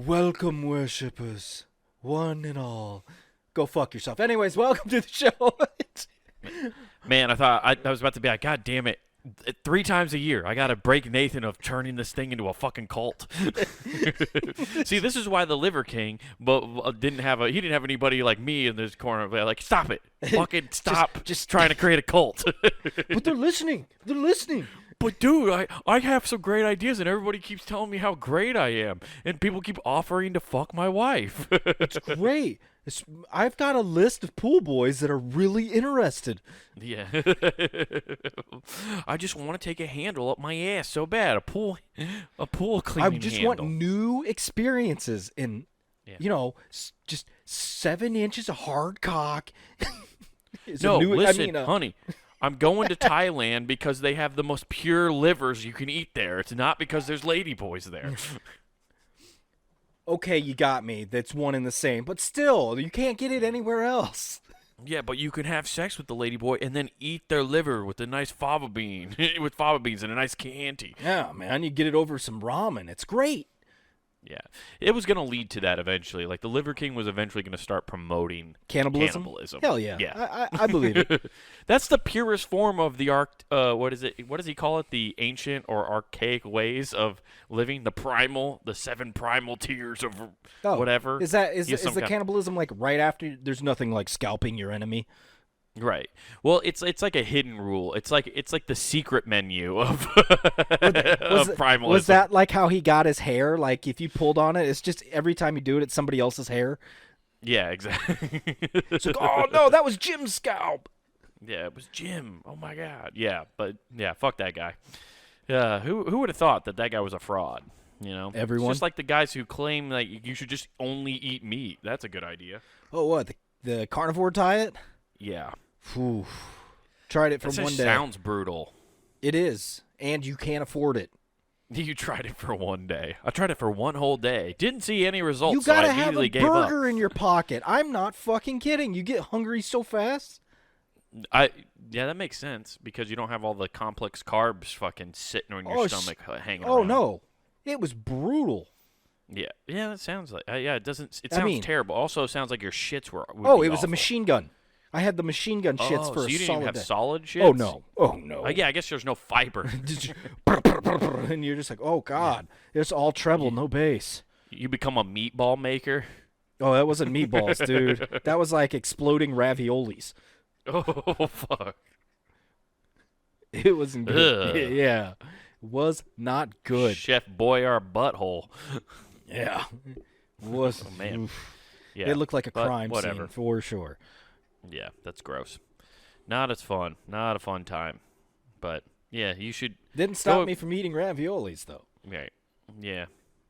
Welcome, worshippers, one and all. Go fuck yourself. Anyways, welcome to the show. Man, I thought I was about to be like, God damn it. 3 times a year, I gotta break Nathan of turning this thing into a fucking cult. See, this is why the Liver King, didn't have anybody like me in this corner. Like, stop it, fucking stop, just trying to create a cult. But they're listening. They're listening. But dude, I have some great ideas, and everybody keeps telling me how great I am, and people keep offering to fuck my wife. It's great. I've got a list of pool boys that are really interested. Yeah. I just want to take a handle up my ass so bad. A pool cleaning I just handle. want new experiences in, just 7 inches of hard cock. Listen, honey. I'm going to Thailand because they have the most pure livers you can eat there. It's not because there's ladyboys there. Okay, you got me. That's one and the same. But still, you can't get it anywhere else. Yeah, but you can have sex with the ladyboy and then eat their liver with a nice fava bean, with fava beans and a nice Chianti. Yeah, man, you get it over some ramen. It's great. Yeah, it was going to lead to that eventually. Like, the Liver King was eventually going to start promoting Cannibalism. Hell yeah. Yeah. I believe it. That's the purest form of the what does he call it? The ancient or archaic ways of living. The 7 primal tiers of whatever. Is the cannibalism like right after? There's nothing like scalping your enemy. Right. Well, it's like a hidden rule. It's like the secret menu of primalism. Was that like how he got his hair? Like if you pulled on it, it's just every time you do it, it's somebody else's hair. Yeah, exactly. It's like, oh no, that was Jim's scalp. Yeah, it was Jim. Oh my God. Yeah, but yeah, fuck that guy. Who would have thought that guy was a fraud? You know, everyone. It's just like the guys who claim that you should just only eat meat. That's a good idea. Oh, what the carnivore diet? Yeah. Whew. Tried it for one day. Sounds brutal. It is, and you can't afford it. You tried it for one day. I tried it for one whole day. Didn't see any results. You gotta so I have a gave up. burger in your pocket. I'm not fucking kidding. You get hungry so fast. Yeah, that makes sense because you don't have all the complex carbs fucking sitting on your stomach hanging around. Oh no, it was brutal. Yeah, that sounds like. It doesn't. It sounds terrible. Also, sounds like your shits were. It was a machine gun. I had the machine gun shits for so a you didn't solid even have day. solid shits? Oh no. Yeah, I guess there's no fiber. And you're just like, oh god, it's all treble, no bass. You become a meatball maker. Oh, that wasn't meatballs, dude. That was like exploding raviolis. Oh fuck. It wasn't good. Ugh. Yeah, was not good. Chef Boyardee butthole. Yeah, was. Oh man. Yeah, it looked like a crime whatever. scene for sure. Yeah, that's gross. Not as fun. Not a fun time. But yeah, you should. Didn't stop me from eating raviolis though. Right. Yeah.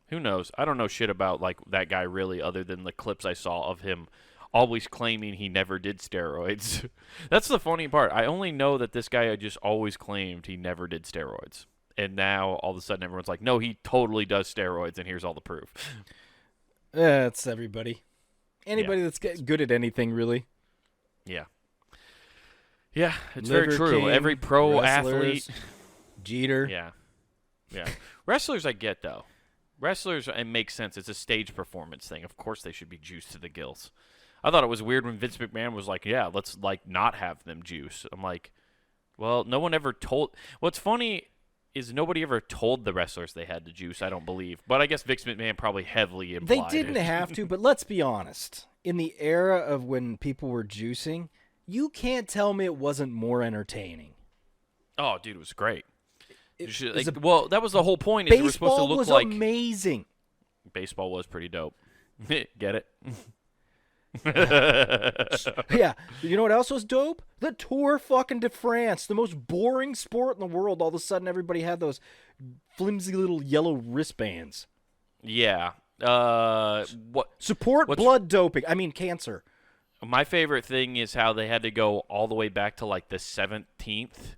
Who knows? I don't know shit about like that guy really, other than the clips I saw of him always claiming he never did steroids. That's the funny part. I only know that this guy just always claimed he never did steroids. And now all of a sudden everyone's like, no, he totally does steroids, and here's all the proof. That's everybody. Anybody that's good at anything, really. Yeah. Yeah, it's Liver very true. King, Every pro wrestlers, athlete. Jeter. Yeah. Wrestlers I get, though. Wrestlers, it makes sense. It's a stage performance thing. Of course they should be juiced to the gills. I thought it was weird when Vince McMahon was like, yeah, let's like not have them juice. I'm like, well, no one ever told. What's funny is nobody ever told the wrestlers they had to juice, I don't believe. But I guess Vince McMahon probably heavily implied They didn't have to, but let's be honest. In the era of when people were juicing, you can't tell me it wasn't more entertaining. Oh, dude, it was great. That was the whole point. Is it was supposed to look like amazing. Baseball was pretty dope. Get it? Yeah. You know what else was dope? The Tour fucking de France, the most boring sport in the world. All of a sudden, everybody had those flimsy little yellow wristbands. Yeah. Support blood doping. I mean, cancer. My favorite thing is how they had to go all the way back to like the 17th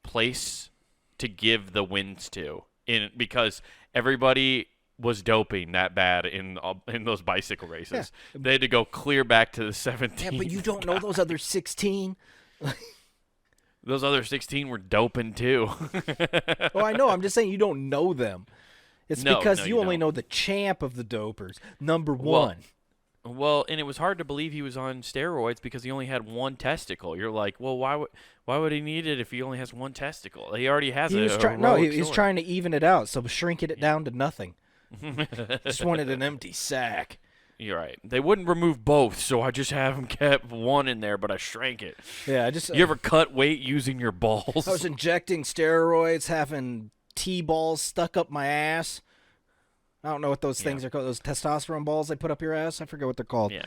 place to give the wins to, because everybody was doping that bad in those bicycle races. Yeah. They had to go clear back to the 17th. Yeah, but you don't know those other 16. Those other 16 were doping too. Oh, I know. I'm just saying you don't know them. It's No, because no, you you only don't. know the champ of the dopers, number Well, one. Well, and it was hard to believe he was on steroids because he only had one testicle. You're like, well, why would he need it if he only has one testicle? He already has He a was trying. No, heroic he was story. trying to even it out, so shrinking it down to nothing. Just wanted an empty sack. You're right. They wouldn't remove both, so I just have him kept one in there, but I shrank it. Yeah, I just. You ever cut weight using your balls? I was injecting steroids, having T-balls stuck up my ass. I don't know what those things are called. Those testosterone balls they put up your ass. I forget what they're called. Yeah.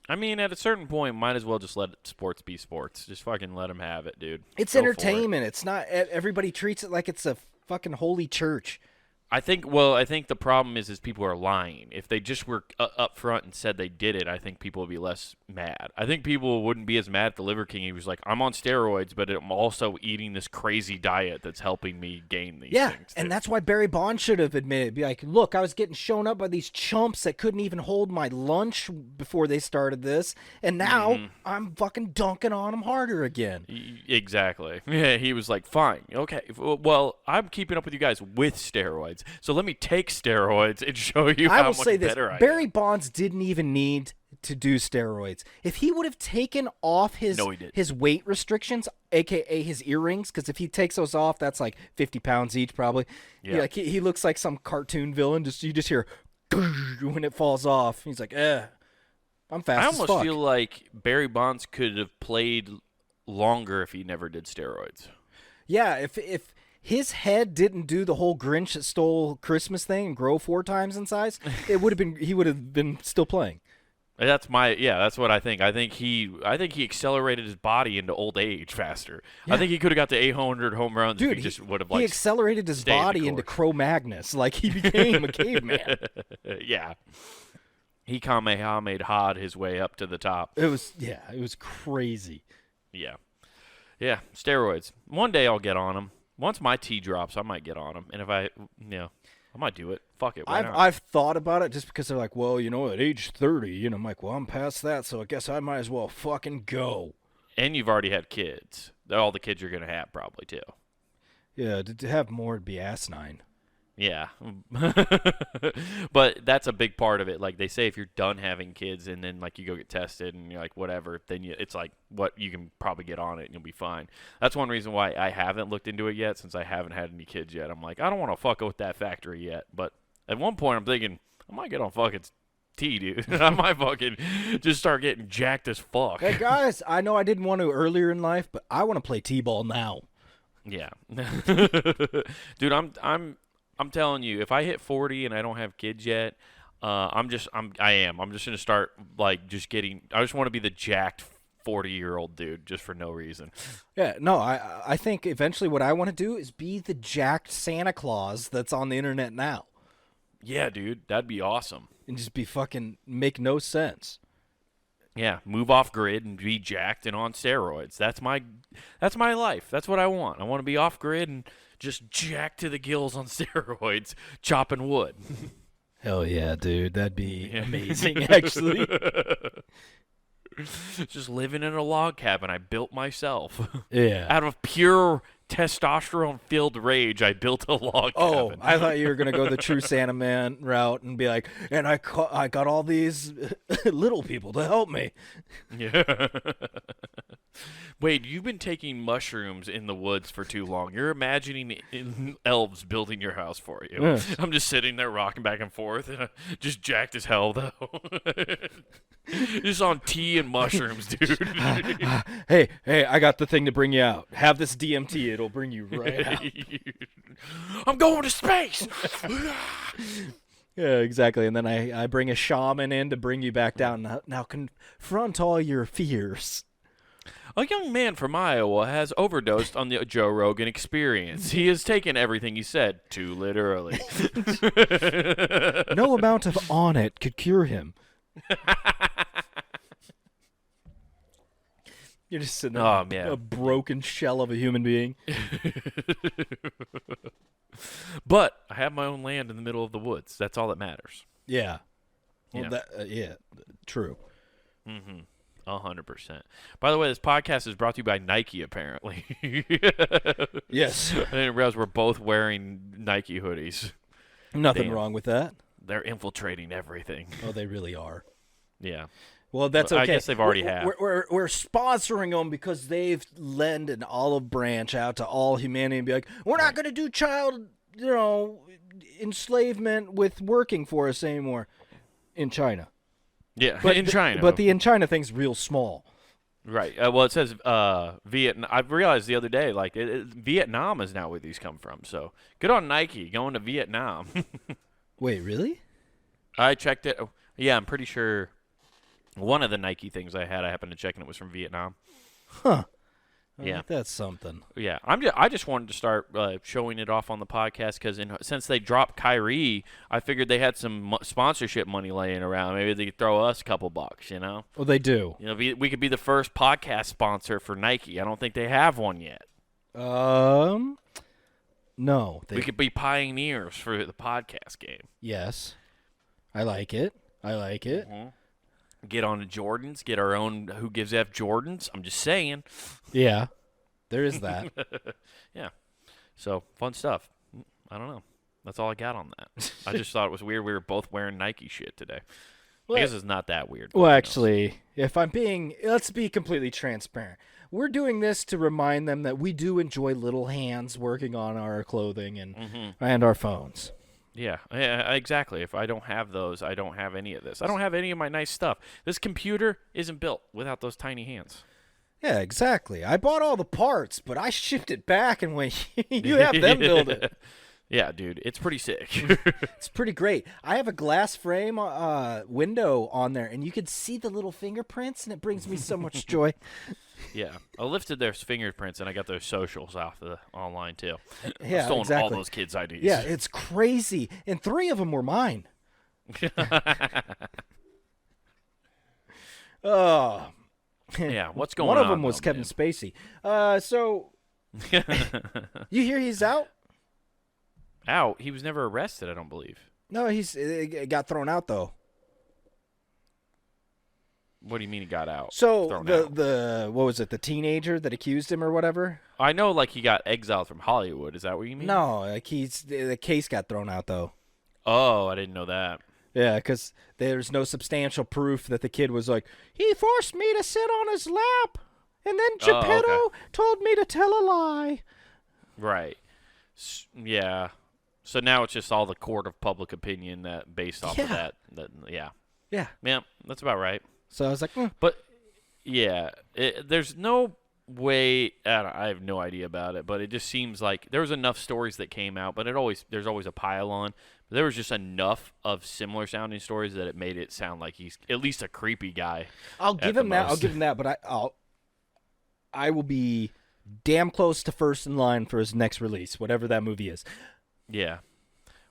I mean, at a certain point, might as well just let sports be sports. Just fucking let them have it, dude. It's Go for it. entertainment. It's not. Everybody treats it like it's a fucking holy church. I think the problem is people are lying. If they just were up front and said they did it, I think people would be less mad. I think people wouldn't be as mad at the Liver King. He was like, I'm on steroids, but I'm also eating this crazy diet that's helping me gain these things. And too." that's why Barry Bonds should have admitted. Be like, look, I was getting shown up by these chumps that couldn't even hold my lunch before they started this, and now I'm fucking dunking on them harder again. Exactly. Yeah, he was like, fine, okay. Well, I'm keeping up with you guys with steroids, so let me take steroids and show you I how will much say this: better I am. Barry Bonds didn't even need to do steroids. If he would have taken off his No, he didn't. his weight restrictions, aka his earrings, because if he takes those off, that's like 50 pounds each probably. Yeah. Like he looks like some cartoon villain. You just hear when it falls off. He's like, I'm fast I as almost fuck. feel like Barry Bonds could have played longer if he never did steroids. Yeah, if his head didn't do the whole Grinch that stole Christmas thing and grow 4 times in size, he would have been still playing. That's what I think. I think he accelerated his body into old age faster. Yeah. I think he could have got to 800 home runs Dude, if he just would have he accelerated his stayed the body into course. Cro-Magnus, like he became a caveman. Yeah. He Kamehameha'd his way up to the top. It was crazy. Yeah. Yeah, steroids. One day I'll get on them. Once my T drops, I might get on them. And if I might do it. Fuck it. Why not? I've thought about it just because they're like, well, at age 30, I'm like, well, I'm past that, so I guess I might as well fucking go. And you've already had kids. They're all the kids you're going to have probably too. Yeah, to have more would be asinine. Yeah. But that's a big part of it. Like they say if you're done having kids and then like you go get tested and you're like whatever, then it's like what you can probably get on it and you'll be fine. That's one reason why I haven't looked into it yet since I haven't had any kids yet. I'm like, I don't want to fuck with that factory yet. But at one point I'm thinking I might get on fucking T, dude. I might fucking just start getting jacked as fuck. Hey, guys, I know I didn't want to earlier in life, but I want to play T-ball now. Yeah. Dude, I'm telling you, if I hit 40 and I don't have kids yet, I'm just gonna start like just getting. I just want to be the jacked 40-year-old dude just for no reason. Yeah, no, I think eventually what I want to do is be the jacked Santa Claus that's on the internet now, Yeah, dude, that'd be awesome. and just be fucking make no sense. Yeah, move off grid and be jacked and on steroids. That's my life. That's what I want. I want to be off grid and just jacked to the gills on steroids, chopping wood. Hell yeah, dude, that'd be amazing. Actually, Just living in a log cabin I built myself. yeah. Out of pure testosterone-filled rage, I built a log Oh, cabin. I thought you were gonna go the true Santa Man route and be like, and I got all these little people to help me. Yeah. Wait, you've been taking mushrooms in the woods for too long. You're imagining elves building your house for you. Yes. I'm just sitting there rocking back and forth, just jacked as hell, though. Just on tea and mushrooms, dude. Hey, I got the thing to bring you out. Have this DMT; it'll bring you right out. I'm going to space. Yeah, exactly. And then I bring a shaman in to bring you back down. Now confront all your fears. A young man from Iowa has overdosed on the Joe Rogan Experience. He has taken everything he said too literally. No amount of on it could cure him. You're just sitting there, Oh, man. a broken shell of a human being. But I have my own land in the middle of the woods. That's all that matters. Yeah. Well, Yeah. true. 100%. By the way, this podcast is brought to you by Nike, apparently. Yes. I didn't realize we're both wearing Nike hoodies. Nothing Damn. wrong with that. They're infiltrating everything. Oh, they really are. Yeah. Well, that's okay. I guess they've already had. We're sponsoring them because they've lent an olive branch out to all humanity and be like, we're not going to do child, enslavement with working for us anymore in China. Yeah, But in China. But the in China thing's real small. Right. Well, it says Vietnam. I realized the other day, like, Vietnam is now where these come from. So good on Nike going to Vietnam. Wait, really? I checked it. Yeah, I'm pretty sure one of the Nike things I happened to check, and it was from Vietnam. Huh. Yeah. That's something. Yeah, I just wanted to start showing it off on the podcast because since they dropped Kyrie, I figured they had some sponsorship money laying around. Maybe they could throw us a couple bucks, Well, they do. We could be the first podcast sponsor for Nike. I don't think they have one yet. No. We could be pioneers for the podcast game. Yes. I like it. Mm-hmm. Get on the Jordans. Get our own Who Gives F Jordans. I'm just saying. Yeah. There is that. Yeah. So, fun stuff. I don't know. That's all I got on that. I just thought it was weird we were both wearing Nike shit today. Well, I guess it's not that weird. Well, actually, let's be completely transparent. We're doing this to remind them that we do enjoy little hands working on our clothing and our phones. Yeah, exactly. If I don't have those, I don't have any of this. I don't have any of my nice stuff. This computer isn't built without those tiny hands. Yeah, exactly. I bought all the parts, but I shipped it back and went, you have them build it. Yeah, dude, it's pretty sick. It's pretty great. I have a glass frame window on there, and you can see the little fingerprints, and it brings me so much joy. Yeah, I lifted their fingerprints, and I got their socials off the online, too. Yeah, I've stolen exactly. all those kids' IDs. Yeah, it's crazy. And 3 of them were mine. Oh. Yeah, what's going on? One of them was though, Kevin Spacey. So, you hear he's out? Out? He was never arrested, I don't believe. No, he's got thrown out, though. What do you mean he got out? So, Thrown out? what was it, the teenager that accused him or whatever? I know, like, he got exiled from Hollywood. Is that what you mean? No, like the case got thrown out, though. Oh, I didn't know that. Yeah, because there's no substantial proof that the kid was like, he forced me to sit on his lap, and then Geppetto told me to tell a lie. Right. Yeah. So now it's just all the court of public opinion that based off of that. Yeah. Yeah. Yeah, that's about right. So I was like, But, yeah, there's no way, I have no idea about it, but it just seems like there was enough stories that came out, but there's always a pile on. But there was just enough of similar sounding stories that it made it sound like he's at least a creepy guy. I'll give him that, but I will be damn close to first in line for his next release, whatever that movie is. Yeah.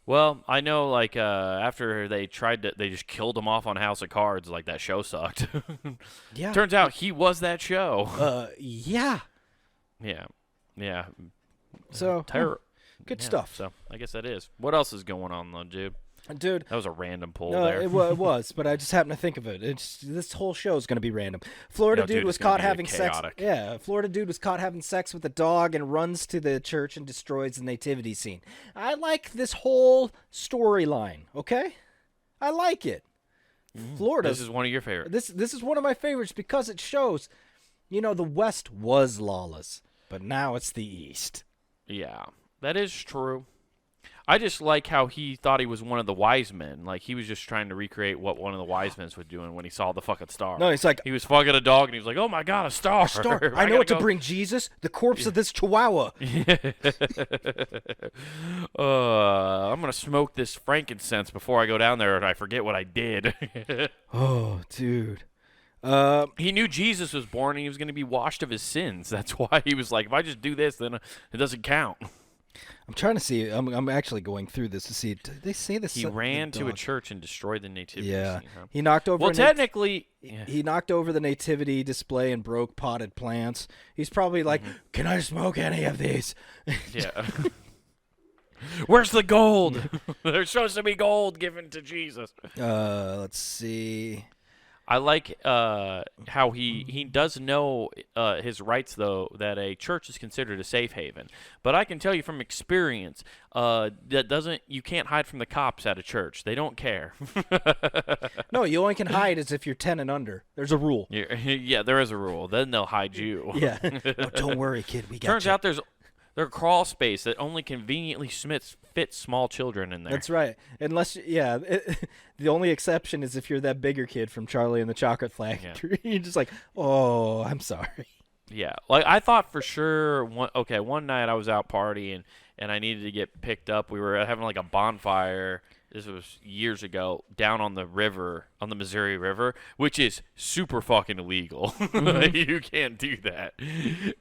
Well, I know, like, after they they just killed him off on House of Cards, like, that show sucked. Yeah. Turns out he was that show. Yeah. Yeah. Yeah. So, good stuff. So, I guess that is. What else is going on, though, dude? Dude. That was a random pull No, there. it was, but I just happened to think of it. This whole show is going to be random. Florida dude was caught having sex. Yeah, Florida dude was caught having sex with a dog and runs to the church and destroys the nativity scene. I like this whole storyline. Okay, I like it. Florida. This is one of your favorites. This is one of my favorites because it shows, the West was lawless, but now it's the East. Yeah, that is true. I just like how he thought he was one of the wise men. Like, he was just trying to recreate what one of the wise men was doing when he saw the fucking star. No, he's like... He was fucking a dog, and he was like, oh, my God, a star. A star. I know what to bring Jesus, the corpse of this chihuahua. I'm going to smoke this frankincense before I go down there, and I forget what I did. Oh, dude. He knew Jesus was born, and he was going to be washed of his sins. That's why he was like, if I just do this, then it doesn't count. I'm trying to see. I'm actually going through this to see. Did they say this? He ran to a church and destroyed the nativity. Yeah, scene, huh? He knocked over. Well, technically, he knocked over the nativity display and broke potted plants. He's probably like, "Can I smoke any of these?" Yeah. Where's the gold? There's supposed to be gold given to Jesus. Let's see. I like how he does know his rights, though, that a church is considered a safe haven. But I can tell you from experience, you can't hide from the cops at a church. They don't care. No, you only can hide as if you're 10 and under. There's a rule. Yeah, there is a rule. Then they'll hide you. Yeah. Oh, don't worry, kid. We got Turns you. out there's a crawl space that only conveniently fits small children in there. That's right. Unless, the only exception is if you're that bigger kid from Charlie and the Chocolate Factory. Yeah. You're just like, oh, I'm sorry. Yeah, like I thought for sure. One night I was out partying and I needed to get picked up. We were having like a bonfire. This was years ago, down on the river, on the Missouri River, which is super fucking illegal. Mm-hmm. You can't do that.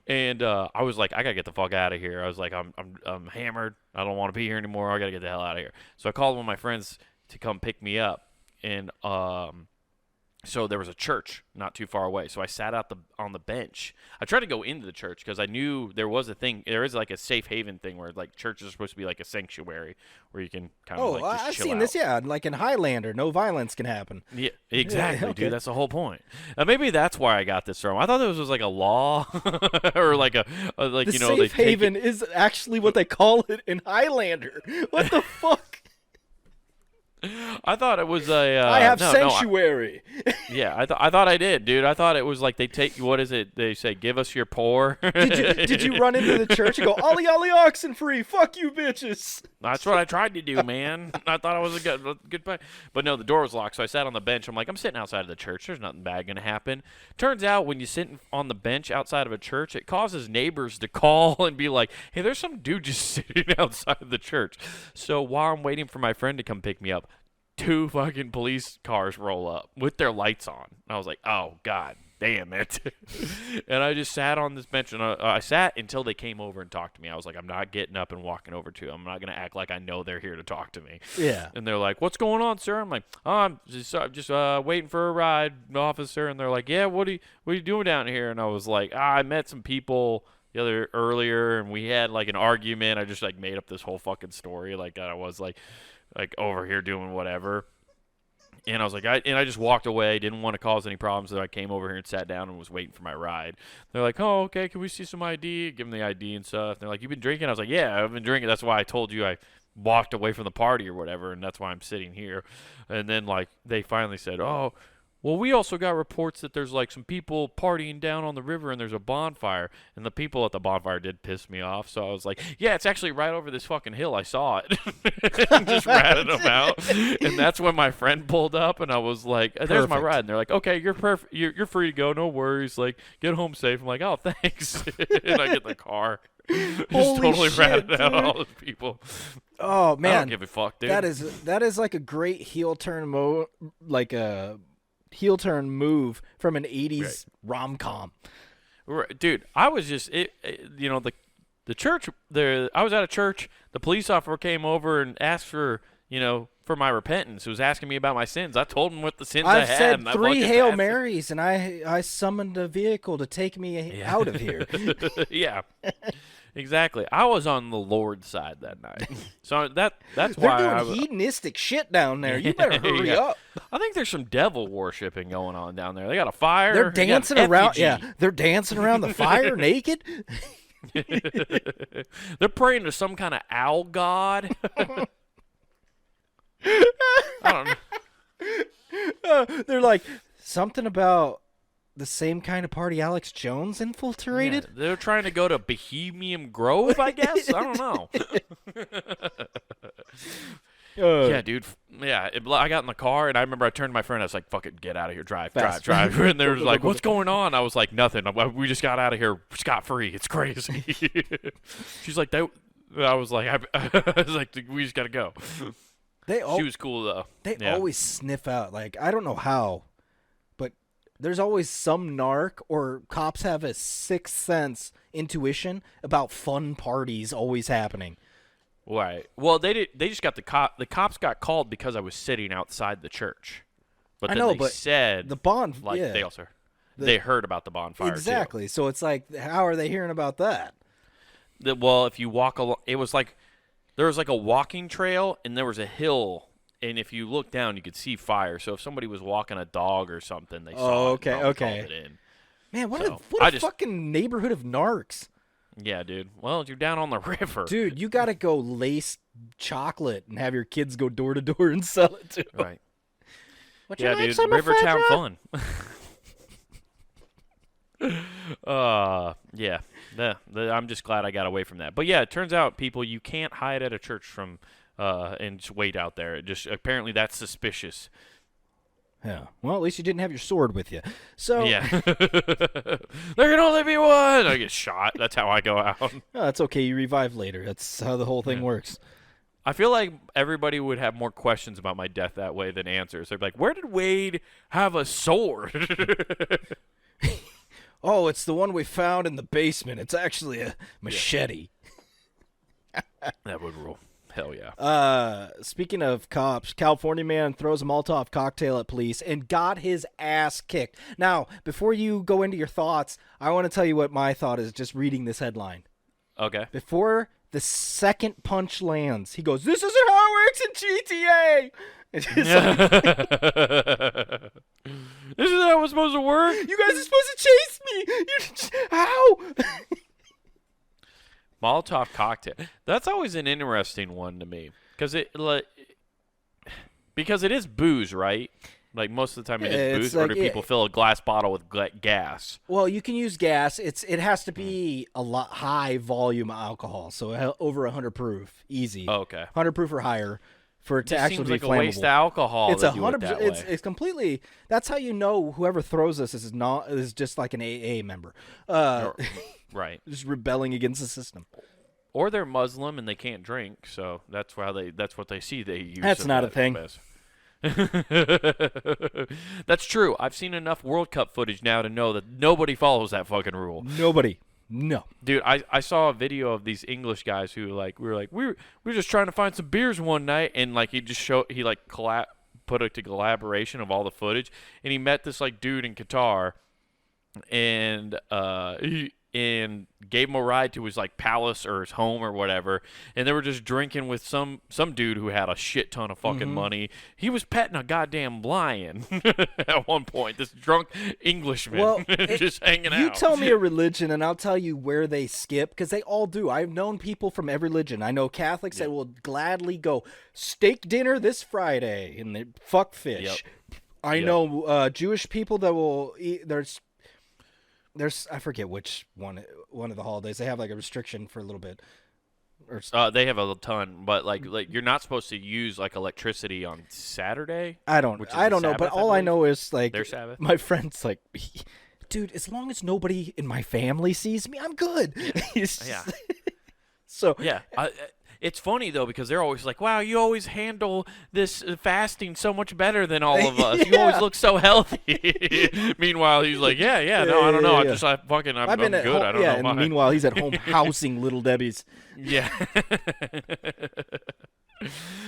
And I was like, I gotta get the fuck out of here. I was like, I'm hammered. I don't want to be here anymore. I gotta get the hell out of here. So I called one of my friends to come pick me up, and so there was a church not too far away. So I sat out on the bench. I tried to go into the church because I knew there was a thing. There is like a safe haven thing where like churches are supposed to be like a sanctuary where you can kind of like just I've chill seen out. This, yeah, like in Highlander, no violence can happen. Yeah, exactly, okay. Dude. That's the whole point. Maybe that's why I got this from. I thought this was like a law or like the safe haven is actually what they call it in Highlander. What the fuck? I thought it was a. I have sanctuary. I thought I did, dude. I thought it was like they take. What is it? They say, "Give us your poor." Did you run into the church and go, "Ollie, ollie, oxen free, fuck you, bitches"? That's what I tried to do, man. I thought it was a good play, but no, the door was locked. So I sat on the bench. I'm like, I'm sitting outside of the church. There's nothing bad gonna happen. Turns out, when you sit on the bench outside of a church, it causes neighbors to call and be like, "Hey, there's some dude just sitting outside of the church." So while I'm waiting for my friend to come pick me up, 2 fucking police cars roll up with their lights on. I was like, oh, God damn it. And I just sat on this bench, and I sat until they came over and talked to me. I was like, I'm not getting up and walking over to them. I'm not going to act like I know they're here to talk to me. Yeah. And they're like, what's going on, sir? I'm like, oh, I'm just waiting for a ride, officer. And they're like, yeah, what are you doing down here? And I was like, I met some people earlier, and we had like an argument. I just like made up this whole fucking story. Like I was like over here doing whatever. And I was like, I just walked away, didn't want to cause any problems, so I came over here and sat down and was waiting for my ride. They're like, oh, okay, can we see some ID? Give them the ID and stuff. They're like, you been drinking? I was like, yeah, I've been drinking. That's why I told you I walked away from the party or whatever, and that's why I'm sitting here. And then, like, they finally said, oh, well, we also got reports that there's, like, some people partying down on the river and there's a bonfire. And the people at the bonfire did piss me off. So I was like, yeah, it's actually right over this fucking hill. I saw it. And just ratted them out. And that's when my friend pulled up, and I was like, there's my ride. And they're like, okay, you're perfect. You're free to go. No worries. Like, get home safe. I'm like, oh, thanks. And I get in the car. Just totally ratted out all the people. Oh, man. I don't give a fuck, dude. That is like a great heel turn heel turn move from an 80s rom-com. Right. Dude, I was just the church there. I was at a church. The police officer came over and asked for my repentance. He was asking me about my sins. I told him what the sins I had. I've said 3 Hail Marys, and I summoned a vehicle to take me out of here. Yeah. Exactly. I was on the Lord's side that night. So that's They're why doing hedonistic shit down there. You better hurry up. I think there's some devil worshiping going on down there. They got a fire. They're dancing around. Yeah, they're dancing around the fire naked. They're praying to some kind of owl god. I don't know. They're like something about the same kind of party Alex Jones infiltrated. Yeah, they're trying to go to Bohemian Grove, I guess. I don't know. Yeah, dude. Yeah, I got in the car, and I remember I turned to my friend. I was like, fuck it, get out of here. Drive. And they were like, what's going on? I was like, nothing. We just got out of here scot-free. It's crazy. She's like, I was like, we just got to go. She was cool, though. They always sniff out. Like, I don't know how, but there's always some narc or cops have a sixth sense intuition about fun parties always happening. Right. Well, they just got the cops got called because I was sitting outside the church. But then they said the bond. They heard about the bonfire. Exactly. Too. So it's like, how are they hearing about that? Well, if you walk along, it was like there was like a walking trail and there was a hill and if you look down, you could see fire. So if somebody was walking a dog or something, they saw it. And called it in. Man, what a fucking neighborhood of narcs. Yeah, dude. Well, you're down on the river. Dude, you got to go lace chocolate and have your kids go door to door and sell it to them. Right. What's yeah, dude. Rivertown fun. Yeah. I'm just glad I got away from that. But yeah, it turns out, people, you can't hide at a church from and just wait out there. It just apparently that's suspicious. Yeah. Well, at least you didn't have your sword with you. So yeah. There can only be one. I get shot. That's how I go out. Oh, that's okay. You revive later. That's how the whole thing works. I feel like everybody would have more questions about my death that way than answers. They're like, where did Wade have a sword? Oh, it's the one we found in the basement. It's actually a machete. That would rule. Hell yeah. Speaking of cops, California man throws a Molotov cocktail at police and got his ass kicked. Now, before you go into your thoughts, I want to tell you what my thought is just reading this headline. Okay. Before the second punch lands, he goes, "This isn't how it works in GTA." It's like, this is how it was supposed to work? You guys are supposed to chase me. How? Molotov cocktail. That's always an interesting one to me because it is booze, right? Like most of the time it is booze, like, or do people fill a glass bottle with gas? Well, you can use gas. It has to be a lot high volume alcohol, so over 100 proof, easy. Oh, okay, 100 proof or higher for it to actually be like flammable. A waste of alcohol. It's 100%. It's completely. That's how you know whoever throws this is just like an AA member. Right. Just rebelling against the system. Or they're Muslim and they can't drink, so that's what they see they use. That's not a thing. That's true. I've seen enough World Cup footage now to know that nobody follows that fucking rule. Nobody. No. Dude, I saw a video of these English guys who we were just trying to find some beers one night, and like put it to collaboration of all the footage, and he met this like dude in Qatar, and and gave him a ride to his like palace or his home or whatever, and they were just drinking with some dude who had a shit ton of fucking money. He was petting a goddamn lion at one point. This drunk Englishman, just hanging out. You tell me a religion, and I'll tell you where they skip, because they all do. I've known people from every religion. I know Catholics that will gladly go steak dinner this Friday, and they fuck fish. Yep. I know Jewish people that will eat. There's I forget which one of the holidays they have like a restriction for a little bit. They have a ton, but like you're not supposed to use like electricity on Saturday. I don't know, but all I know is like their Sabbath. My friend's like, dude, as long as nobody in my family sees me, I'm good. Yeah. So yeah. It's funny, though, because they're always like, wow, you always handle this fasting so much better than all of us. You always look so healthy. Meanwhile, he's like, no, I don't know. I'm good. I don't know. And meanwhile, he's at home housing Little Debbie's. Yeah.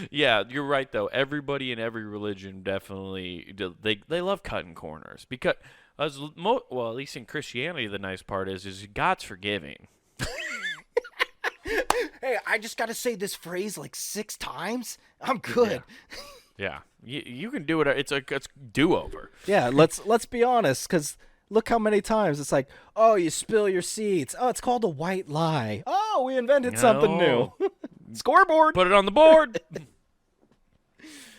Yeah, you're right, though. Everybody in every religion definitely, they love cutting corners. Because, at least in Christianity, the nice part is God's forgiving. Hey, I just got to say this phrase like 6 times. I'm good. Yeah. You can do it. It's do-over. Yeah, let's be honest, because look how many times it's like, oh, you spill your seeds. Oh, it's called a white lie. Oh, we invented something new. Scoreboard. Put it on the board.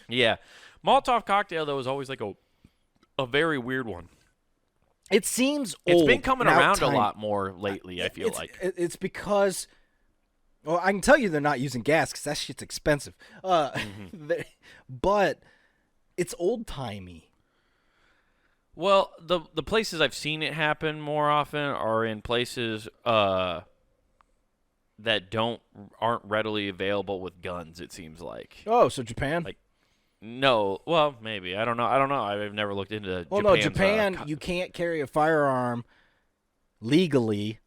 Yeah. Molotov cocktail, though, is always like a very weird one. It seems old. It's been coming around a lot more lately, I feel like. It's because... Well, I can tell you they're not using gas because that shit's expensive. But it's old-timey. Well, the places I've seen it happen more often are in places that aren't readily available with guns, it seems like. Oh, so Japan? Like, no. Well, maybe. I don't know. I've never looked into Japan. Well, no, Japan, you can't carry a firearm legally.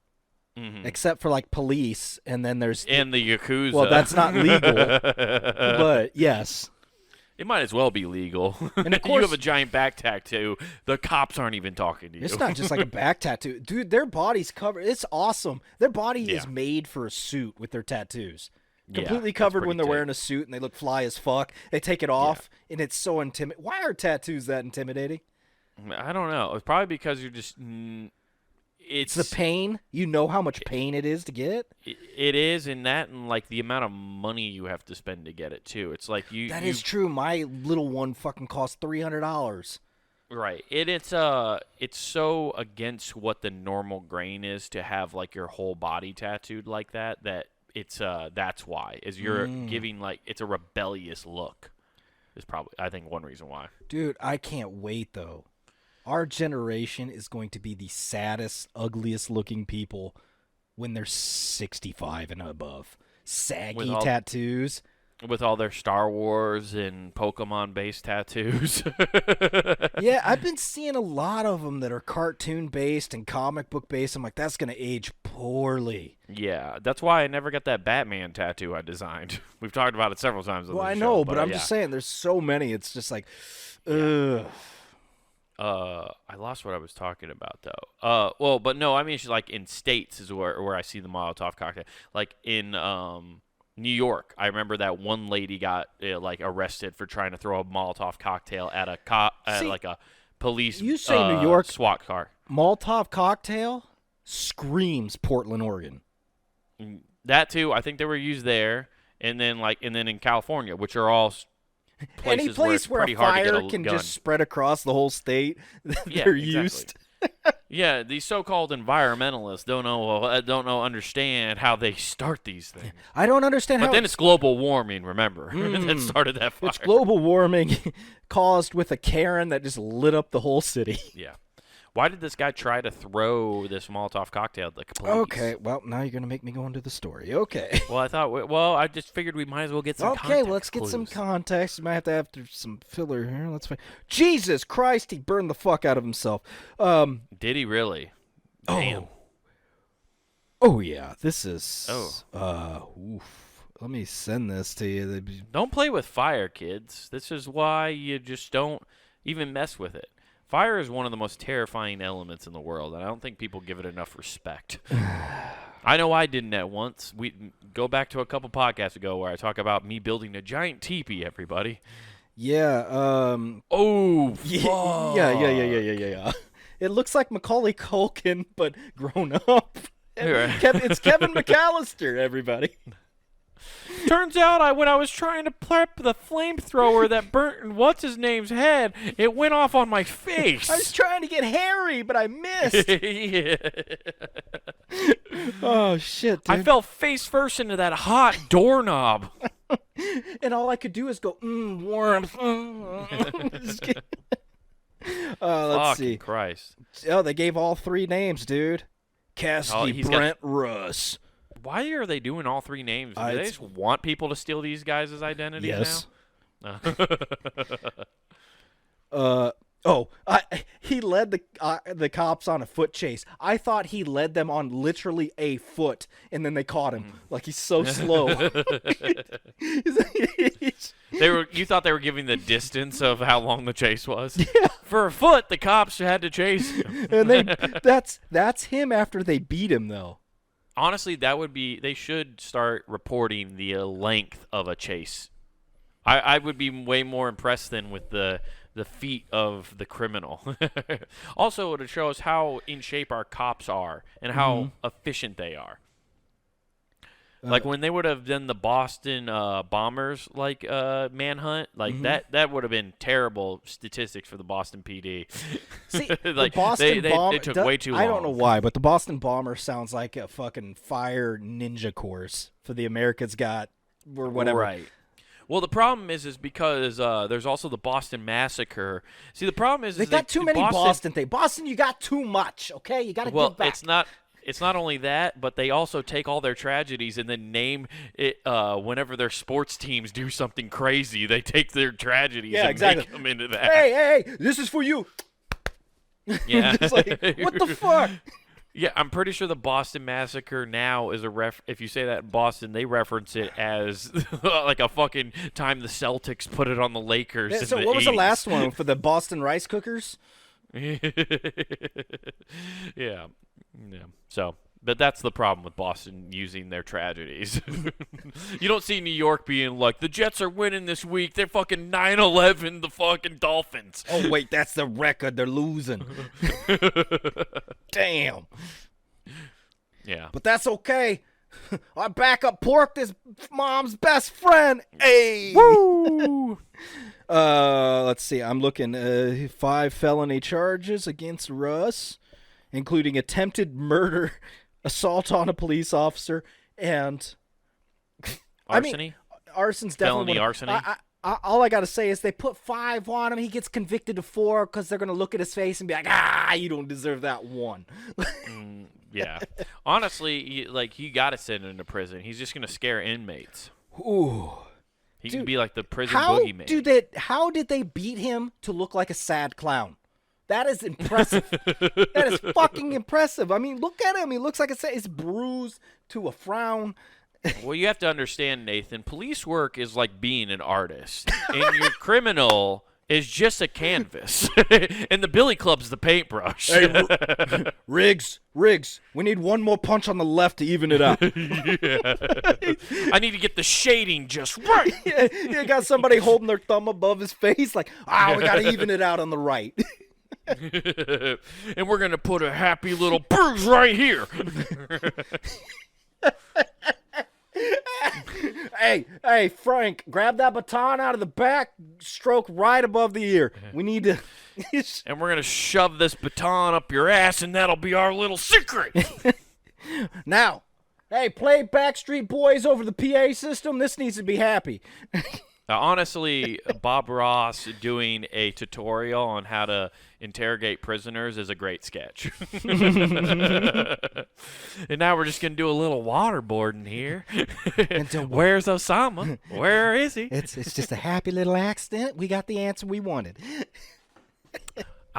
Mm-hmm. Except for like police, and then there's the Yakuza. Well, that's not legal, but yes, it might as well be legal. And of course, you have a giant back tattoo. The cops aren't even talking to you. It's not just like a back tattoo, dude. Their body's covered. It's awesome. Their body is made for a suit with their tattoos. completely covered when they're wearing a suit and they look fly as fuck. They take it off and it's so intimidating. Why are tattoos that intimidating? I don't know. It's probably because you're just. It's the pain. You know how much pain it is to get. It is, and like the amount of money you have to spend to get it too. It's like you. That is true. My little one fucking cost $300. Right. It's so against what the normal grain is to have like your whole body tattooed like that it's that's why is you're giving like it's a rebellious look. Is probably I think one reason why. Dude, I can't wait though. Our generation is going to be the saddest, ugliest looking people when they're 65 and above. Saggy tattoos. With all their Star Wars and Pokemon-based tattoos. Yeah, I've been seeing a lot of them that are cartoon-based and comic book-based. I'm like, that's going to age poorly. Yeah, that's why I never got that Batman tattoo I designed. We've talked about it several times on the show. I know, but I'm just saying, there's so many. It's just like, ugh. I lost what I was talking about though. Well, but no, I mean, she's like in states is where I see the Molotov cocktail. Like in New York, I remember that one lady got like arrested for trying to throw a Molotov cocktail at like a police. You say New York SWAT car. Molotov cocktail screams Portland, Oregon. That too. I think they were used there, and then in California, which are all. Any place where a fire can just spread across the whole state, they're used. Yeah, these so-called environmentalists don't understand how they start these things. I don't understand how. But then it's global warming. Remember, that started that fire. It's global warming caused with a Karen that just lit up the whole city. Yeah. Why did this guy try to throw this Molotov cocktail at the police? Okay, well, now you're going to make me go into the story. Okay. Well, I just figured we might as well get some context. Okay, well, let's get some context. You might have to some filler here. Let's find. Jesus Christ, he burned the fuck out of himself. Did he really? Damn. Oh, yeah. This is... oof. Let me send this to you. Don't play with fire, kids. This is why you just don't even mess with it. Fire is one of the most terrifying elements in the world, and I don't think people give it enough respect. I know I didn't at once. We go back to a couple podcasts ago where I talk about me building a giant teepee, everybody. Yeah. Yeah. It looks like Macaulay Culkin, but grown up. It's Kevin McAllister, everybody. Turns out when I was trying to prep the flamethrower that burnt what's-his-name's head, it went off on my face. I was trying to get Harry, but I missed. Yeah. Oh, shit, dude. I fell face first into that hot doorknob. And all I could do is go, warmth. Let's see. Christ. Oh, they gave all three names, dude. Cassidy, Brent, Russ. Why are they doing all three names? Do they just want people to steal these guys' identities now? He led the cops on a foot chase. I thought he led them on literally a foot, and then they caught him. Like, he's so slow. You thought they were giving the distance of how long the chase was? Yeah. For a foot, the cops had to chase him. And that's him after they beat him, though. Honestly, they should start reporting the length of a chase. I would be way more impressed than with the feet of the criminal. Also, it shows how in shape our cops are and how efficient they are. Like when they would have done the Boston bombers manhunt, that would have been terrible statistics for the Boston PD. See, like the Boston bomber, it took way too long. I don't know why, but the Boston bomber sounds like a fucking fire ninja course for the America's Got or whatever. Right. Well, the problem is because there's also the Boston Massacre. See, the problem is they got too many Boston things. Boston, you got too much. Okay, you got to give back. It's not only that, but they also take all their tragedies and then name it whenever their sports teams do something crazy. They take their tragedies and make them into that. Hey, this is for you. Yeah. It's like, what the fuck? Yeah, I'm pretty sure the Boston Massacre now is if you say that in Boston, they reference it as like a fucking time the Celtics put it on the Lakers. Yeah, so what was the last one for the Boston rice cookers? Yeah. So But that's the problem with Boston using their tragedies. You don't see New York being like, the Jets are winning this week. They're fucking 9-11 the fucking Dolphins. Oh, wait, that's the record. They're losing. Damn. Yeah. But that's okay. Our backup pork is mom's best friend. Hey. Woo! Let's see. I'm looking 5 felony charges against Russ, including attempted murder, assault on a police officer, and Arsony? Arson's definitely felony arsony. All I gotta say is they put 5 on him. He gets convicted of 4 because they're gonna look at his face and be like, you don't deserve that 1. Yeah. Honestly, you got to send him to prison. He's just gonna scare inmates. Ooh. He can be like the prison boogeyman. How did they beat him to look like a sad clown? That is impressive. That is fucking impressive. I mean, look at him. He looks like it's bruised to a frown. Well, you have to understand, Nathan, police work is like being an artist. And your criminal is just a canvas. And the billy club's the paintbrush. Hey, Riggs, we need 1 more punch on the left to even it out. I need to get the shading just right. You got somebody holding their thumb above his face like, we got to even it out on the right. And we're going to put a happy little bruise right here. Hey, Frank, grab that baton out of the back, stroke right above the ear. We need to... And we're going to shove this baton up your ass, and that'll be our little secret. Now, hey, play Backstreet Boys over the PA system. This needs to be happy. Now, honestly, Bob Ross doing a tutorial on how to interrogate prisoners is a great sketch. And now we're just going to do a little waterboarding here. Where's Osama? Where is he? It's just a happy little accident. We got the answer we wanted.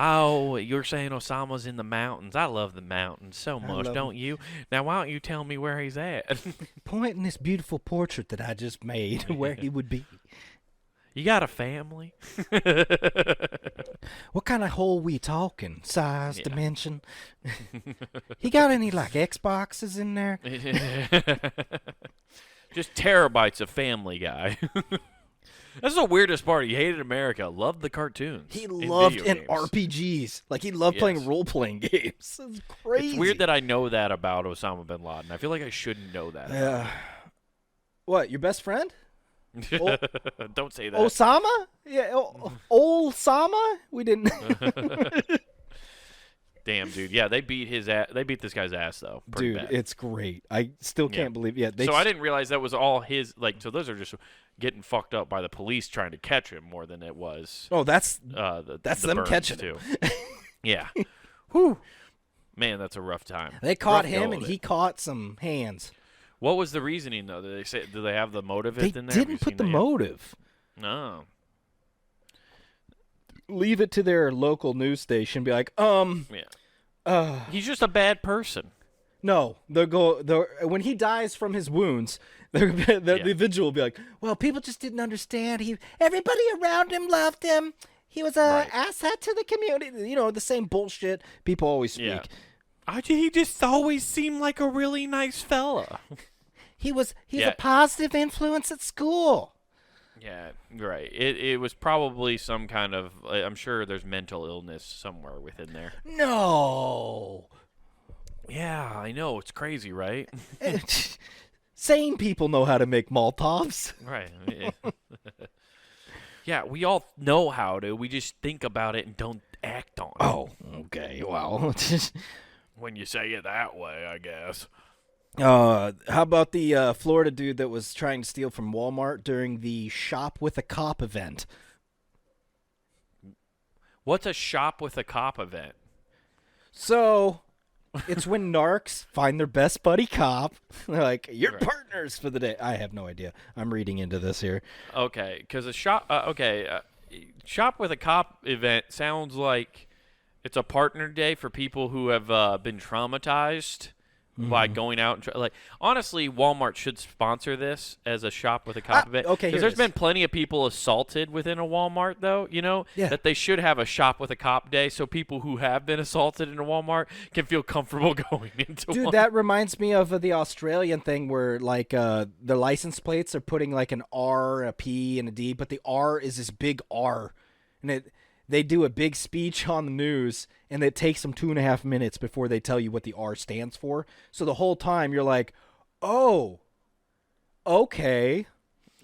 Oh, you're saying Osama's in the mountains. I love the mountains so much, don't you? Now, why don't you tell me where he's at? Point in this beautiful portrait that I just made where he would be. You got a family? What kind of hole we talking? Size, dimension? He got any, like, Xboxes in there? Just terabytes of Family Guy. That's the weirdest part. He hated America. Loved the cartoons. He loved RPGs. Like, he loved playing role-playing games. It's crazy. It's weird that I know that about Osama bin Laden. I feel like I shouldn't know that. Yeah. What, your best friend? Don't say that. Osama? Yeah, Osama? We didn't. Damn, dude. Yeah, they beat his ass. They beat this guy's ass, though. Dude, bad. It's great. I still can't believe it. Yeah, so I didn't realize that was all his. So those are just getting fucked up by the police trying to catch him more than it was. Oh, that's the them Burns catching too. him. Yeah. Whew. Man, that's a rough time. They caught him, and he caught some hands. What was the reasoning, though? Did they have the motive in there? They didn't put the motive. No. Leave it to their local news station. Be like, he's just a bad person. No, when he dies from his wounds, the vigil will be like, well, people just didn't understand. Everybody around him loved him. He was an asset to the community. You know, the same bullshit people always speak. Yeah. He just always seemed like a really nice fella. He's a positive influence at school. Yeah, right. It was probably some kind of, I'm sure there's mental illness somewhere within there. No. Yeah, I know. It's crazy, right? Sane people know how to make Molotovs. Right. Yeah, we all know how to. We just think about it and don't act on it. Oh, okay. Well, when you say it that way, I guess. How about the Florida dude that was trying to steal from Walmart during the Shop with a Cop event? What's a Shop with a Cop event? So, it's when narcs find their best buddy cop. They're like, you're partners for the day. I have no idea. I'm reading into this here. Okay, because a Shop with a Cop event sounds like it's a partner day for people who have been traumatized by going out and like honestly, Walmart should sponsor this as a shop with a cop event. Okay, because there's been plenty of people assaulted within a Walmart, though. That they should have a shop with a cop day so people who have been assaulted in a Walmart can feel comfortable going into. Dude, one. that reminds me of the Australian thing where like the license plates are putting like an R, a P, and a D, but the R is this big R, and they do a big speech on the news, and it takes them 2.5 minutes before they tell you what the R stands for. So the whole time you're like, oh, okay.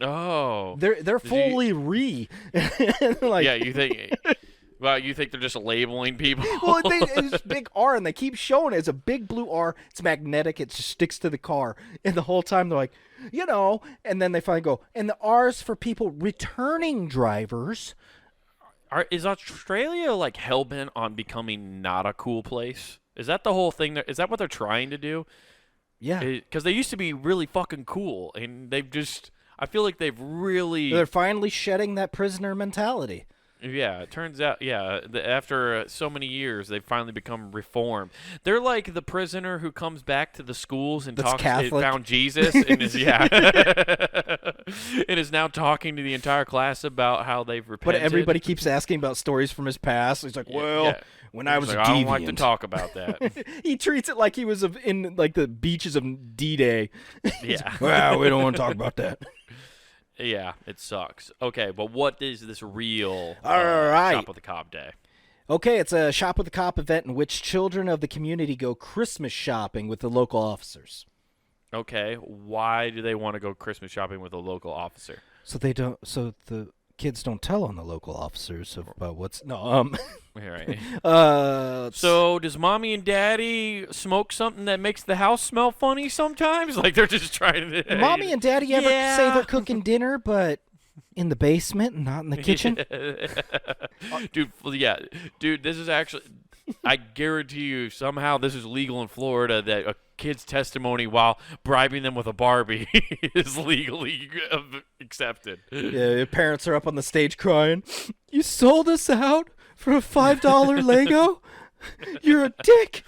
Oh. They're fully like, yeah, you think... Well, you think they're just labeling people? Well, it's this big R, and they keep showing it. It's a big blue R. It's magnetic. It just sticks to the car. And the whole time they're like, and then they finally go, and the R's for people returning drivers. Is Australia like hellbent on becoming not a cool place? Is that the whole thing? Is that what they're trying to do? Yeah. Because they used to be really fucking cool, and they've just... I feel like they're finally shedding that prisoner mentality. Yeah, it turns out, after so many years, they've finally become reformed. They're like the prisoner who comes back to the schools and found Jesus and is and is now talking to the entire class about how they've repented. But everybody keeps asking about stories from his past. He's like, when I was a deviant. I don't like to talk about that. He treats it like he was in like the beaches of D-Day. Yeah. Well, we don't want to talk about that. Yeah, it sucks. Okay, but what is this real Shop with a Cop Day? Okay, it's a Shop with a Cop event in which children of the community go Christmas shopping with the local officers. Okay, why do they want to go Christmas shopping with a local officer? So the kids don't tell on the local officers about what's Right. So does mommy and daddy smoke something that makes the house smell funny sometimes? Like they're just trying to... Mommy and daddy ever say they're cooking dinner, but in the basement and not in the kitchen? Dude, this is actually... I guarantee you somehow this is legal in Florida that a kid's testimony while bribing them with a Barbie is legally accepted. Yeah, your parents are up on the stage crying. You sold us out for a $5 Lego? You're a dick.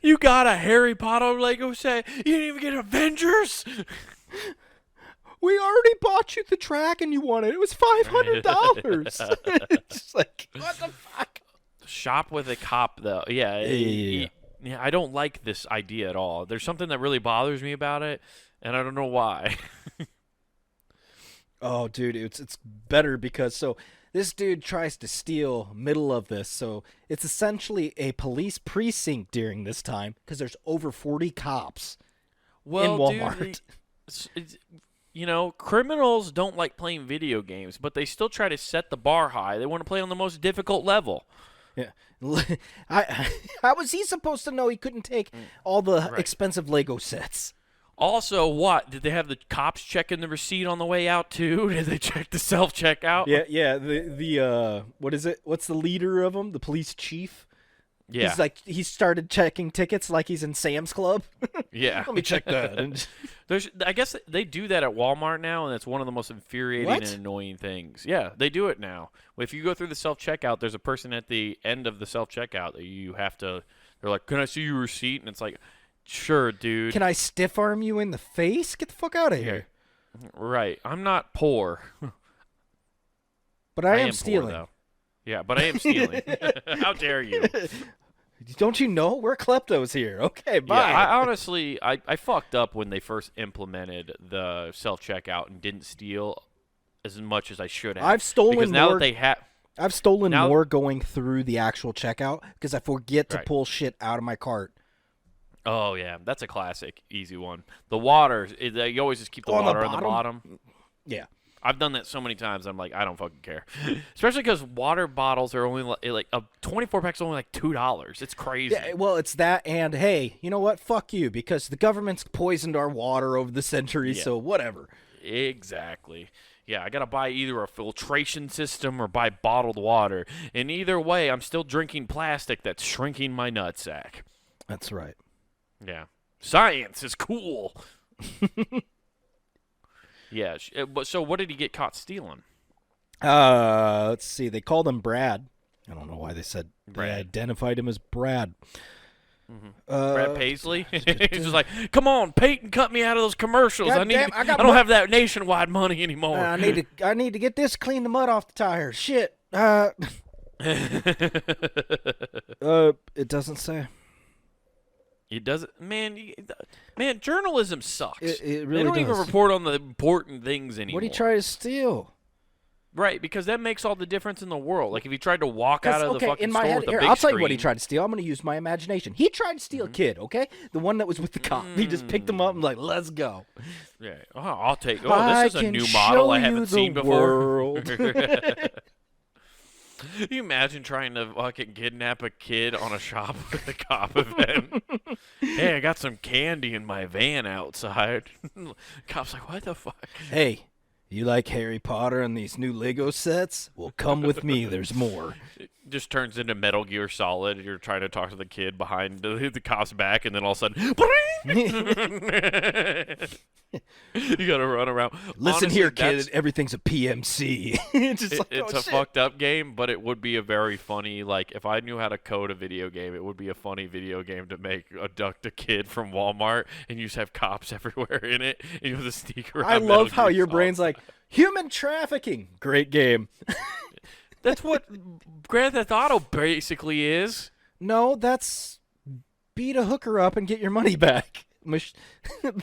You got a Harry Potter Lego set? You didn't even get Avengers? We already bought you the track and you wanted it. It was $500. It's just like, what the fuck? Shop with a cop, though. Yeah, I don't like this idea at all. There's something that really bothers me about it, and I don't know why. Oh, dude, it's better because this dude tries to steal middle of this, so it's essentially a police precinct during this time because there's over 40 cops in Walmart. Dude, criminals don't like playing video games, but they still try to set the bar high. They want to play on the most difficult level. Yeah, how was he supposed to know he couldn't take all the expensive Lego sets? Also, what? Did they have the cops checking the receipt on the way out, too? Did they check the self-checkout? Yeah. The what is it? What's the leader of them? The police chief? Yeah. He's like, he started checking tickets like he's in Sam's Club. Yeah. Let me check that. I guess they do that at Walmart now, and it's one of the most infuriating and annoying things. Yeah, they do it now. If you go through the self-checkout, there's a person at the end of the self-checkout that you have to, they're like, can I see your receipt? And it's like, sure, dude. Can I stiff arm you in the face? Get the fuck out of here. Right. I'm not poor. But I am stealing. Poor, though. Yeah, but I am stealing. How dare you? Don't you know? We're kleptos here. Okay, bye. Yeah, I honestly fucked up when they first implemented the self-checkout and didn't steal as much as I should have. I've stolen because now more. That they have. I've stolen more going through the actual checkout because I forget to pull shit out of my cart. Oh, yeah. That's a classic, easy one. The water, you always just keep the water on the bottom. Yeah. I've done that so many times. I'm like, I don't fucking care. Especially because water bottles are only like a 24-pack's only like $2. It's crazy. Yeah, well, it's that and, hey, you know what? Fuck you because the government's poisoned our water over the centuries, so whatever. Exactly. Yeah, I got to buy either a filtration system or buy bottled water. And either way, I'm still drinking plastic that's shrinking my nutsack. That's right. Yeah. Science is cool. Yeah. So what did he get caught stealing? Let's see. They called him Brad. I don't know why they said Brad. They identified him as Brad. Brad Paisley. He's just like, come on, Peyton, cut me out of those commercials. I don't have that nationwide money anymore. I need to get this, clean the mud off the tires. Shit. It doesn't say. It doesn't, man. Journalism sucks. It really They don't does. even report on the important things anymore. What do you try to steal? Right, because that makes all the difference in the world. Like if he tried to walk out of the fucking in my store head, with a here, big I'll tell you screen, what he tried to steal. I'm going to use my imagination. He tried to steal a kid, okay? The one that was with the cop. He just picked him up and like, let's go. Yeah, I'll take. Oh, this is a new model I haven't seen before. You imagine trying to fucking kidnap a kid on a shop with a cop event? Hey, I got some candy in my van outside. Cop's like, what the fuck? Hey, you like Harry Potter and these new Lego sets? Well, come with me. There's more. It just turns into Metal Gear Solid. You're trying to talk to the kid behind the cop's back, and then all of a sudden, you gotta run around. Listen. Honestly, here, kid. Everything's a PMC. It's a fucked up game, but it would be a very funny. Like if I knew how to code a video game, it would be a funny video game to make. Abduct a kid from Walmart, and you just have cops everywhere in it, and you have to sneak around. I love how your brain's like human trafficking. Great game. That's what Grand Theft Auto basically is. No, that's beat a hooker up and get your money back.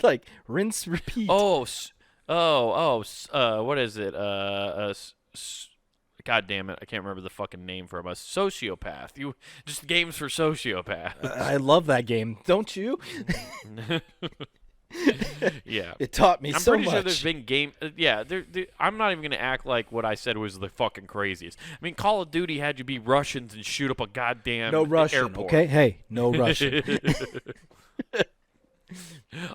Like rinse, repeat. What is it? God damn it, I can't remember the fucking name for him. A sociopath. You just games for sociopaths. I love that game. Don't you? Yeah, it taught me so much. I'm pretty sure there's been game. I'm not even gonna act like what I said was the fucking craziest. I mean, Call of Duty had you be Russians and shoot up a goddamn airport. Okay, hey, no Russian.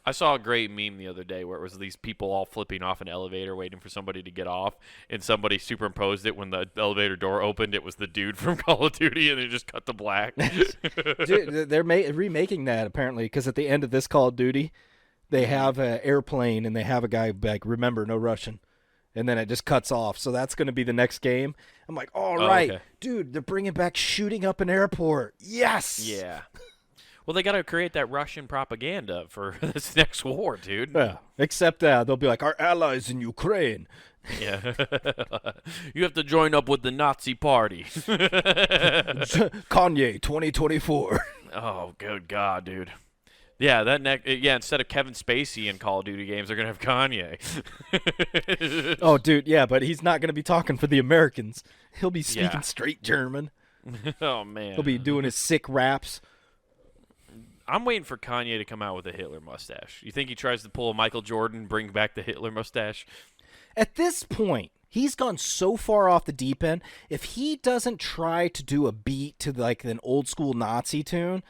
I saw a great meme the other day where it was these people all flipping off an elevator waiting for somebody to get off, and somebody superimposed it when the elevator door opened. It was the dude from Call of Duty, and it just cut to black. Dude, they're remaking that apparently because at the end of this Call of Duty, they have an airplane and they have a guy like, remember, no Russian. And then it just cuts off. So that's going to be the next game. I'm like, all right, okay. Dude, they're bringing back shooting up an airport. Yes. Yeah. Well, they got to create that Russian propaganda for this next war, dude. Yeah. Except they'll be like, our allies in Ukraine. Yeah. You have to join up with the Nazi party. Kanye 2024. Oh, good God, dude. Yeah, instead of Kevin Spacey in Call of Duty games, they're going to have Kanye. Oh, dude, yeah, but he's not going to be talking for the Americans. He'll be speaking straight German. Oh, man. He'll be doing his sick raps. I'm waiting for Kanye to come out with a Hitler mustache. You think he tries to pull a Michael Jordan, bring back the Hitler mustache? At this point, he's gone so far off the deep end. If he doesn't try to do a beat to like an old school Nazi tune,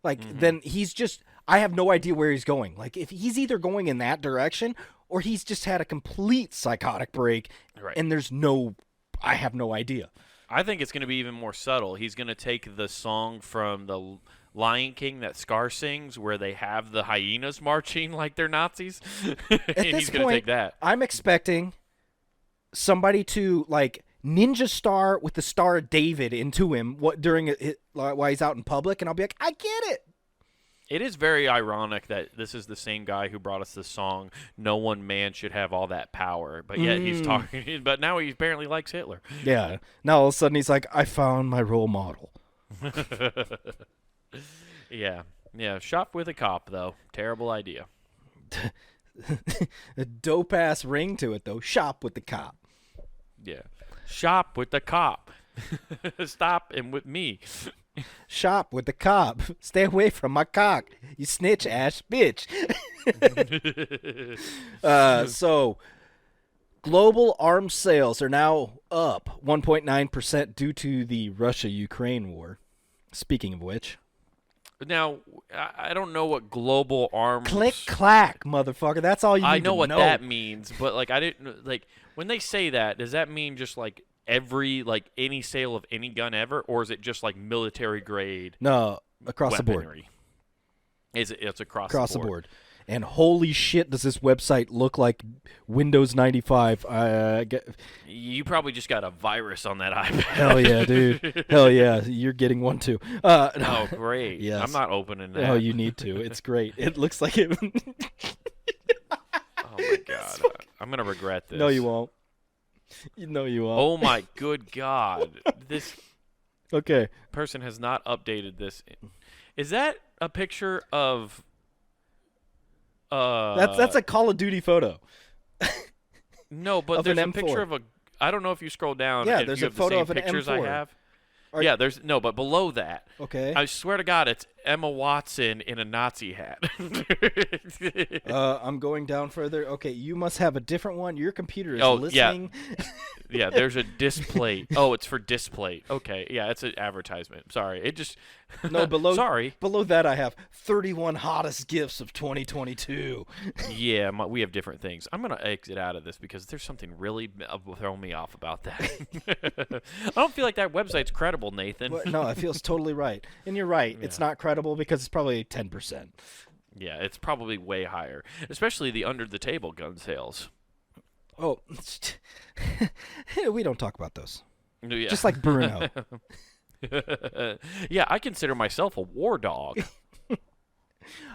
then he's just... I have no idea where he's going. Like, if he's either going in that direction or he's just had a complete psychotic break, right. And I have no idea. I think it's going to be even more subtle. He's going to take the song from the Lion King that Scar sings where they have the hyenas marching like they're Nazis. And he's going to take that. I'm expecting somebody to, like, ninja star with the Star of David into him while he's out in public, and I'll be like, I get it. It is very ironic that this is the same guy who brought us the song "No One Man Should Have All That Power," but yet he's talking. But now he apparently likes Hitler. Yeah. Now all of a sudden he's like, "I found my role model." Yeah. Shop with a cop, though. Terrible idea. A dope ass ring to it, though. Shop with the cop. Yeah. Shop with the cop. Stop and with me. Shop with the cop. Stay away from my cock, you snitch ass bitch. So global arms sales are now up 1.9% due to the Russia-Ukraine war. Speaking of which. Now, I don't know what global arms... Click, clack, motherfucker. That's all you need to know. I know what that means, but, like, I didn't... Like, when they say that, does that mean just, like, any sale of any gun ever, or is it just like military grade? No, across weaponry? The board. It's across the board. and holy shit, does this website look like Windows 95? You probably just got a virus on that iPad. Hell yeah, dude. Hell yeah, you're getting one too. Oh, great. Yes. I'm not opening that. Oh, you need to. It's great. It looks like it. Oh, my God. I'm going to regret this. No, you won't. No, you won't. Oh, my good God. This Okay. person has not updated this. Is that a picture of... That's a Call of Duty photo. No, but of there's an a picture of a... I don't know if you scroll down. Yeah, if there's you a have photo the of same an pictures M4. I have. Yeah, there's... No, but below that... Okay. I swear to God, it's Emma Watson in a Nazi hat. I'm going down further. Okay, you must have a different one. Your computer is listening. Yeah, there's a display. Oh, it's for display. Okay, yeah, it's an advertisement. Sorry, it just... No, below. Sorry. Below that, I have 31 hottest gifts of 2022. Yeah, we have different things. I'm gonna exit out of this because there's something really throwing me off about that. I don't feel like that website's credible, Nathan. Well, no, it feels totally right. And you're right. Yeah. It's not credible because it's probably 10%. Yeah, it's probably way higher, especially the under-the-table gun sales. Oh, we don't talk about those. Yeah. Just like Bruno. Yeah, I consider myself a war dog.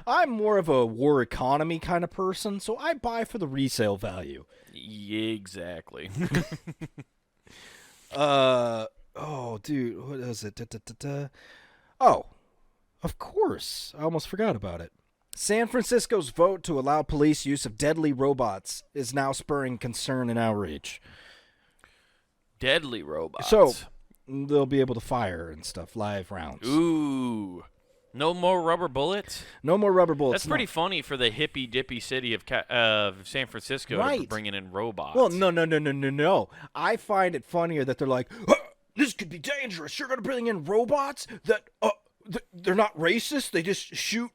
I'm more of a war economy kind of person, so I buy for the resale value. Yeah, exactly. Oh, dude, what is it? Oh, of course. I almost forgot about it. San Francisco's vote to allow police use of deadly robots is now spurring concern and outrage. Deadly robots. So, they'll be able to fire and stuff, live rounds. Ooh. No more rubber bullets? No more rubber bullets. That's pretty funny for the hippy-dippy city of San Francisco, right, to bringing in robots. Well, no. I find it funnier that they're like, this could be dangerous. You're going to bring in robots that they're not racist. They just shoot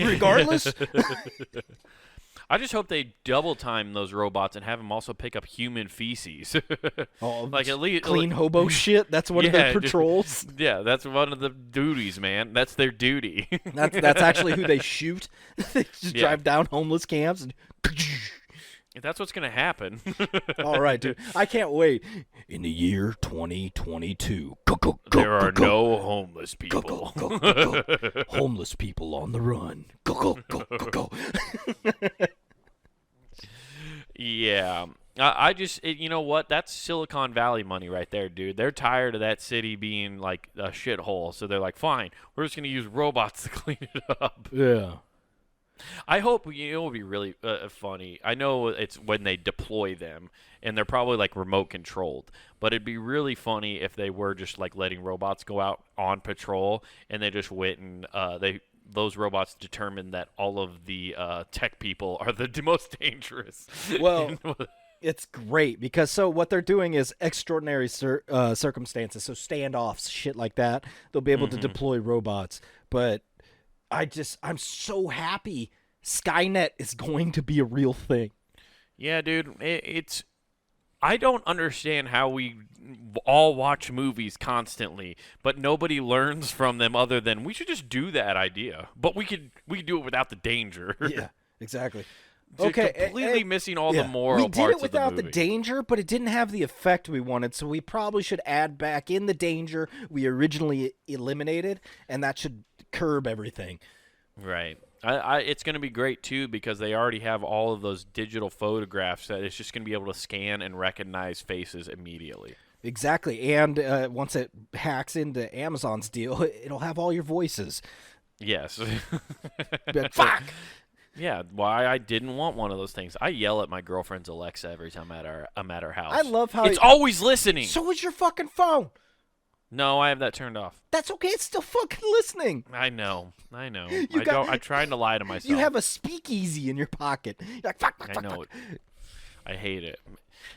regardless. I just hope they double time those robots and have them also pick up human feces. Like at least clean hobo shit. That's one of their patrols. Yeah, that's one of the duties, man. That's their duty. That's actually who they shoot. They just drive down homeless camps and. That's what's gonna happen. All right, dude. I can't wait. In the year 2022, there are no homeless people. Homeless people on the run. Go. Yeah. I just, you know what? That's Silicon Valley money right there, dude. They're tired of that city being like a shithole, so they're like, fine, we're just gonna use robots to clean it up. Yeah. I hope, it would be really funny. I know it's when they deploy them, and they're probably like remote controlled, but it'd be really funny if they were just like letting robots go out on patrol, and they just went and those robots determined that all of the tech people are the most dangerous. Well, it's great because so what they're doing is extraordinary circumstances, so standoffs, shit like that. They'll be able to deploy robots, but I'm so happy Skynet is going to be a real thing. Yeah, dude, it's I don't understand how we all watch movies constantly, but nobody learns from them other than we should just do that idea. But we could do it without the danger. Yeah, exactly. Okay, completely missing all the moral parts of the movie. We did it without the danger, but it didn't have the effect we wanted, so we probably should add back in the danger we originally eliminated, and that should curb everything. Right. It's going to be great, too, because they already have all of those digital photographs that it's just going to be able to scan and recognize faces immediately. Exactly, and once it hacks into Amazon's deal, it'll have all your voices. Yes. Fuck! Yeah, why I didn't want one of those things. I yell at my girlfriend's Alexa every time I'm at our house. I love how it's always listening. So is your fucking phone. No, I have that turned off. That's okay. It's still fucking listening. I know. I'm trying to lie to myself. You have a speakeasy in your pocket. You're like, fuck. I know it. I hate it.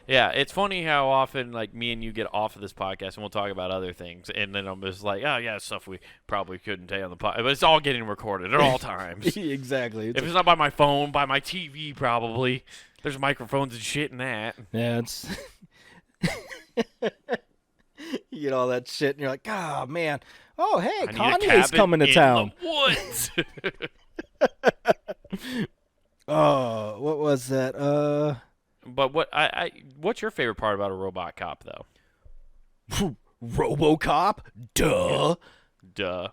Yeah, it's funny how often like me and you get off of this podcast and we'll talk about other things, and then I'm just like, oh yeah, stuff we probably couldn't say on the podcast, but it's all getting recorded at all times. Exactly. If it's not by my phone, by my TV, probably. There's microphones and shit in that. Yeah, it's. You get all that shit, and you're like, oh man, oh hey, Kanye's coming to town. In the woods. Oh, what was that? But what's your favorite part about a robot cop, though? RoboCop? Duh. Duh.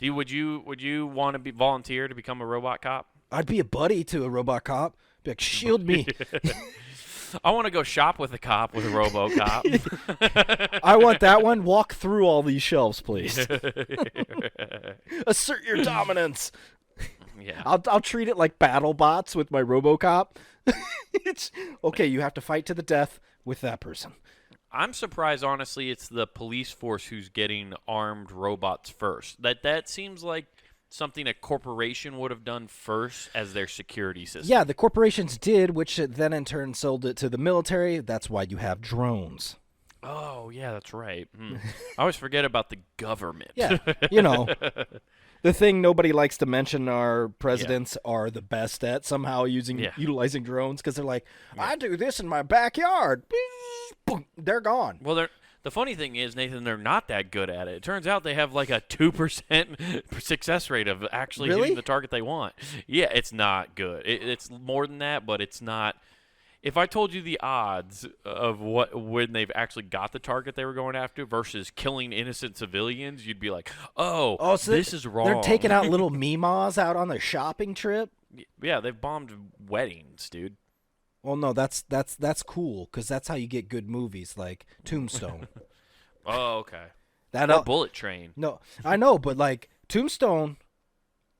Would you want to volunteer to become a robot cop? I'd be a buddy to a robot cop. Be like, shield me. I want to go shop with a cop with a RoboCop. I want that one. Walk through all these shelves, please. Assert your dominance. Yeah. I'll treat it like battle bots with my RoboCop. It's okay. You have to fight to the death with that person. I'm surprised, honestly, it's the police force who's getting armed robots first. That seems like something a corporation would have done first as their security system. Yeah, the corporations did, which then in turn sold it to the military. That's why you have drones. Oh, yeah, that's right. I always forget about the government. Yeah, the thing nobody likes to mention our presidents are the best at somehow utilizing drones because they're like, I do this in my backyard. Boom, they're gone. Well, the funny thing is, Nathan, they're not that good at it. It turns out they have like a 2% success rate of actually hitting the target they want. Yeah, it's not good. It's more than that, but it's not. If I told you the odds of when they've actually got the target they were going after versus killing innocent civilians, you'd be like, so this is wrong. They're taking out little meemaws out on their shopping trip? Yeah, they've bombed weddings, dude. Well, no, that's cool because that's how you get good movies like Tombstone. Oh, okay. That Bullet Train. No, I know, but like Tombstone,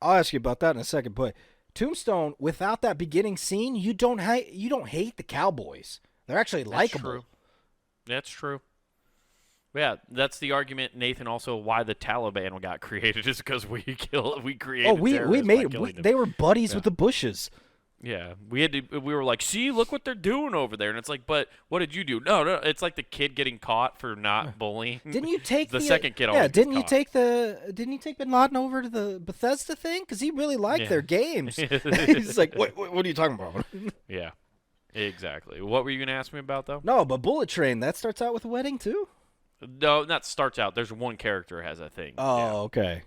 I'll ask you about that in a second. But Tombstone, without that beginning scene, you don't hate the cowboys. They're actually likable. That's true. Yeah, that's the argument, Nathan. Also, why the Taliban got created is because we created. Oh, they were buddies with the Bushes. Yeah, we were like, see, look what they're doing over there, and it's like, but what did you do? No, it's like the kid getting caught for not bullying. Didn't you take the second kid? Yeah, didn't you take Bin Laden over to the Bethesda thing because he really liked their games? He's like, what are you talking about? Yeah, exactly. What were you gonna ask me about though? No, but Bullet Train that starts out with a wedding too. No, that starts out. There's one character has a thing. Oh, okay.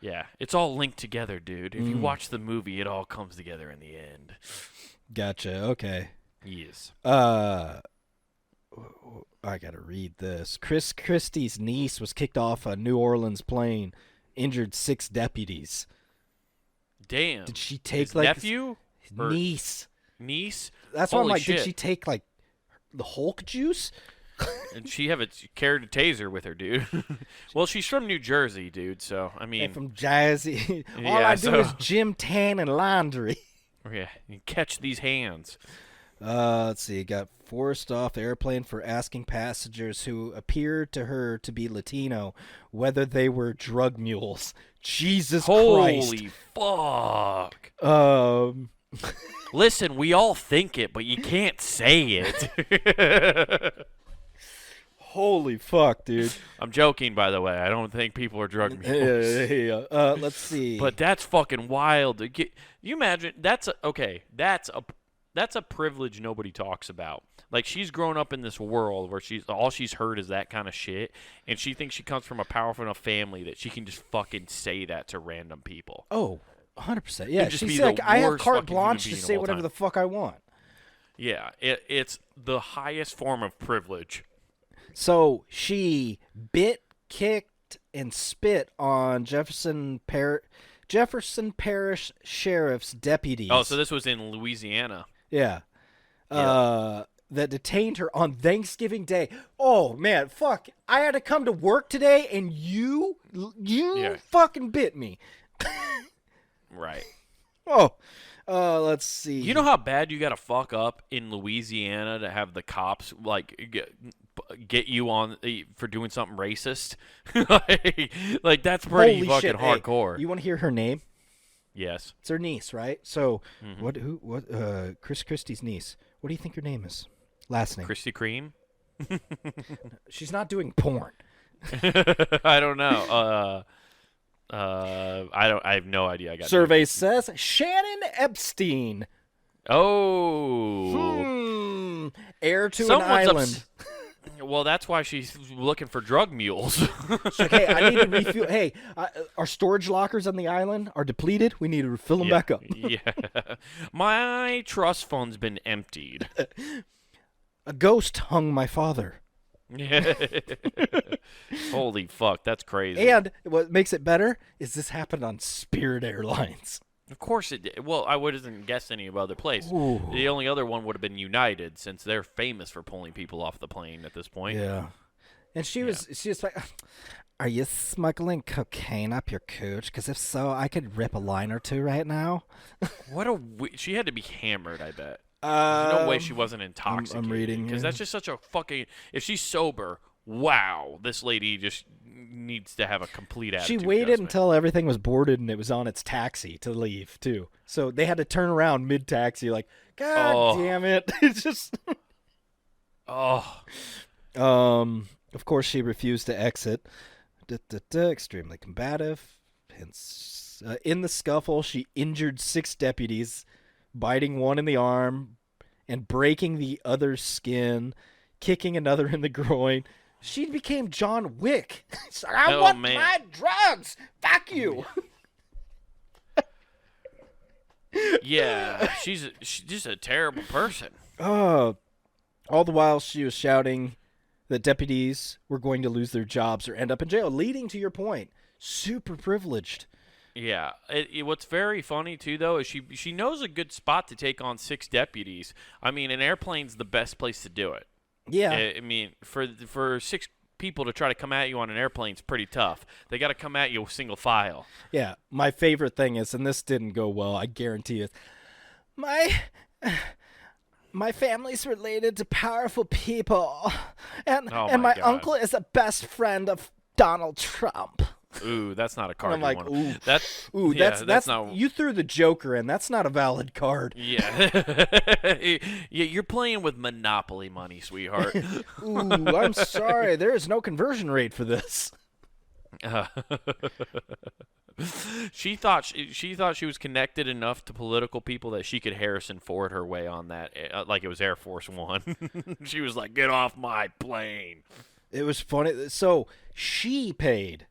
Yeah, it's all linked together, dude. If you watch the movie, it all comes together in the end. Gotcha. Okay. Yes. I gotta read this. Chris Christie's niece was kicked off a New Orleans plane, injured 6 deputies. Damn. Did she take his nephew? Niece. Niece? That's why I'm like, did she take like the Hulk juice? And she carried a taser with her, dude. Well, she's from New Jersey, dude. So I mean, from Jazzy. All I do is gym, tan, and laundry. Yeah, you catch these hands. Let's see. Got forced off airplane for asking passengers who appeared to her to be Latino whether they were drug mules. Jesus Christ! Holy fuck! Listen, we all think it, but you can't say it. Holy fuck, dude. I'm joking, by the way. I don't think people are drug mules. Yeah. Let's see. But that's fucking wild. You imagine that's a privilege nobody talks about. Like, she's grown up in this world where all she's heard is that kind of shit, and she thinks she comes from a powerful enough family that she can just fucking say that to random people. Oh, 100%. Yeah, she's like, I have carte blanche to say whatever the fuck I want. Yeah, it's the highest form of privilege. So she bit, kicked, and spit on Jefferson Parish Sheriff's deputies. Oh, so this was in Louisiana. Yeah. That detained her on Thanksgiving Day. Oh, man, fuck. I had to come to work today, and you fucking bit me. Right. Oh, let's see. You know how bad you got to fuck up in Louisiana to have the cops, like, get you on for doing something racist? like that's pretty Holy fucking shit. hardcore. Hey, you want to hear her name? Yes. It's her niece, right? So, Chris Christie's niece. What do you think her name is? Last name? Krispy Kreme? She's not doing porn. I don't know. I have no idea. Survey says Shannon Epstein. Oh. Heir to an island. Well, that's why she's looking for drug mules. She's like, hey, I need to refuel. Hey, our storage lockers on the island are depleted. We need to fill them back up. Yeah. My trust fund's been emptied. A ghost hung my father. Yeah. Holy fuck, that's crazy. And what makes it better is this happened on Spirit Airlines. Of course it did. Well, I wouldn't guess any other place. Ooh. The only other one would have been United, since they're famous for pulling people off the plane at this point. Yeah. And she was like, are you smuggling cocaine up your cooch? Because if so, I could rip a line or two right now. She had to be hammered, I bet. There's no way she wasn't intoxicated. I'm reading. Because that's just such a fucking... If she's sober, wow, this lady just needs to have a complete attitude. She waited until everything was boarded and it was on its taxi to leave, too. So they had to turn around mid-taxi like, God damn it. It's just... Of course, she refused to exit. Extremely combative. Hence, in the scuffle, she injured 6 deputies, biting one in the arm and breaking the other's skin, kicking another in the groin. She became John Wick. I want my drugs. Fuck you. Yeah, she's just a terrible person. All the while she was shouting that deputies were going to lose their jobs or end up in jail, leading to your point. Super privileged. Yeah. What's very funny, too, though, is she knows a good spot to take on 6 deputies. I mean, an airplane's the best place to do it. Yeah. I mean, for 6 people to try to come at you on an airplane is pretty tough. They got to come at you single file. Yeah. My favorite thing is, and this didn't go well, I guarantee it, my family's related to powerful people, and my uncle is a best friend of Donald Trump. Ooh, that's not a card. I'm like, ooh, that's not. You threw the Joker in. That's not a valid card. Yeah, you're playing with Monopoly money, sweetheart. Ooh, I'm sorry. There is no conversion rate for this. She thought she was connected enough to political people that she could Harrison Ford her way on that, like it was Air Force One. She was like, "Get off my plane." It was funny. So she paid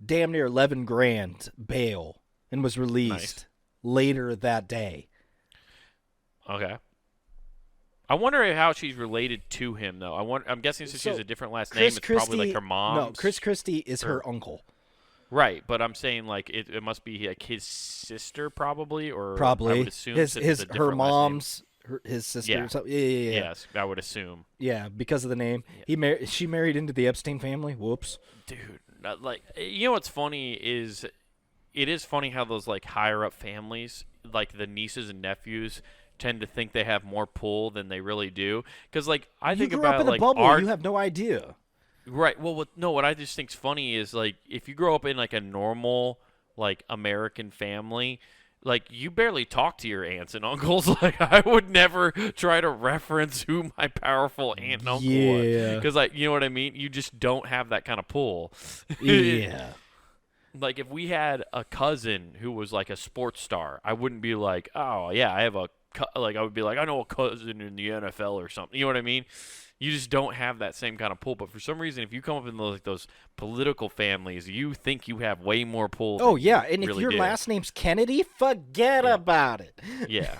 damn near $11,000 bail and was released later that day. Okay. I wonder how she's related to him, though. I'm guessing since she has a different last name, it's probably like her mom's. No, Chris Christie is her uncle. Right, but I'm saying like it must be like his sister, probably, or probably I would assume her mom's his sister. Yeah. Or something. Yeah. Yes, I would assume. Yeah, because of the name. Yeah. She married into the Epstein family. Whoops. Dude, like, you know what's funny is it is funny how those like higher up families, like the nieces and nephews, tend to think they have more pull than they really do. Because like I think about up in like a bubble, you have no idea. Right. Well, what I just think's funny is like if you grow up in like a normal like American family, like you barely talk to your aunts and uncles. Like I would never try to reference who my powerful aunt and uncle was, because like you know what I mean. You just don't have that kind of pull. Yeah. Like if we had a cousin who was like a sports star, I wouldn't be like, oh yeah, I have a like I would be like, I know a cousin in the NFL or something. You know what I mean? You just don't have that same kind of pull. But for some reason, if you come up in those political families, you think you have way more pull. Oh, yeah. And if your last name's Kennedy, forget about it. Yeah.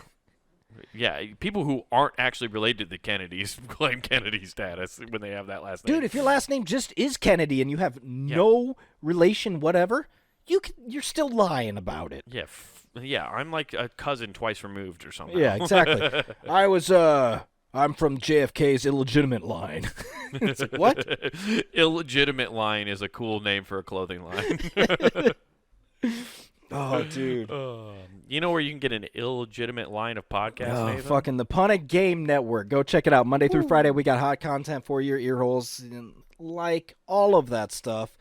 Yeah. People who aren't actually related to the Kennedys claim Kennedy status when they have that last name. Dude, if your last name just is Kennedy and you have no relation whatever, you're still lying about it. Yeah. Yeah. I'm like a cousin twice removed or something. Yeah, exactly. I'm from JFK's illegitimate line. It's like, what? Illegitimate line is a cool name for a clothing line. Oh, dude. You know where you can get an illegitimate line of podcasts, Nathan? Fucking the Punted Game Network. Go check it out. Monday through Friday, we got hot content for your ear holes, and like all of that stuff.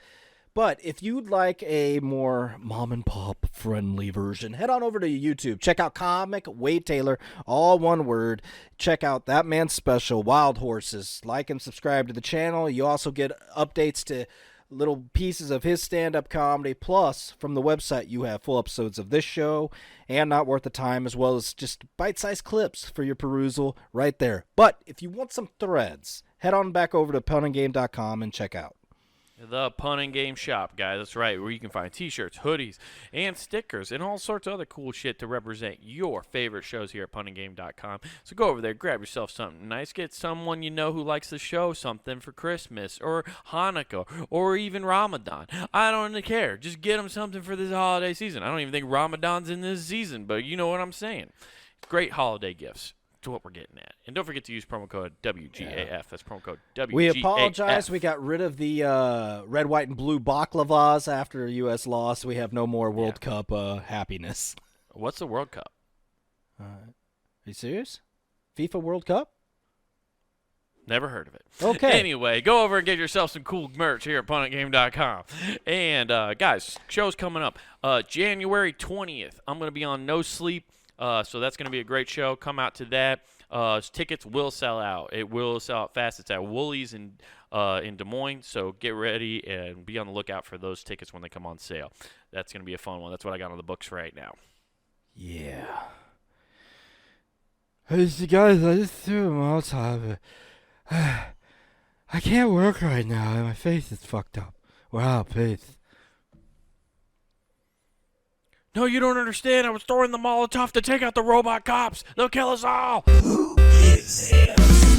But if you'd like a more mom-and-pop friendly version, head on over to YouTube. Check out Comic Wade Taylor, all one word. Check out that man's special, Wild Horses. Like and subscribe to the channel. You also get updates to little pieces of his stand-up comedy. Plus, from the website, you have full episodes of this show and Not Worth the Time, as well as just bite-sized clips for your perusal right there. But if you want some threads, head on back over to punandgame.com and check out the Pun and Game Shop, guys. That's right, where you can find t-shirts, hoodies, and stickers, and all sorts of other cool shit to represent your favorite shows here at punandgame.com. So go over there, grab yourself something nice, get someone you know who likes the show something for Christmas, or Hanukkah, or even Ramadan. I don't care. Just get them something for this holiday season. I don't even think Ramadan's in this season, but you know what I'm saying. Great holiday gifts. To what we're getting at. And don't forget to use promo code WGAF. Yeah. That's promo code WGAF. We apologize. We got rid of the red, white, and blue baklavas after a U.S. loss. We have no more World Cup happiness. What's the World Cup? Are you serious? FIFA World Cup? Never heard of it. Okay. Anyway, go over and get yourself some cool merch here at punandgame.com. And, guys, show's coming up. January 20th, I'm going to be on No Sleep. So that's going to be a great show. Come out to that. Tickets will sell out. It will sell out fast. It's at Woolies in Des Moines. So get ready and be on the lookout for those tickets when they come on sale. That's going to be a fun one. That's what I got on the books right now. Yeah. Hey, guys, I just threw them all time. I can't work right now. My face is fucked up. Wow, please. No, you don't understand. I was throwing the Molotov to take out the robot cops. They'll kill us all. Who is it?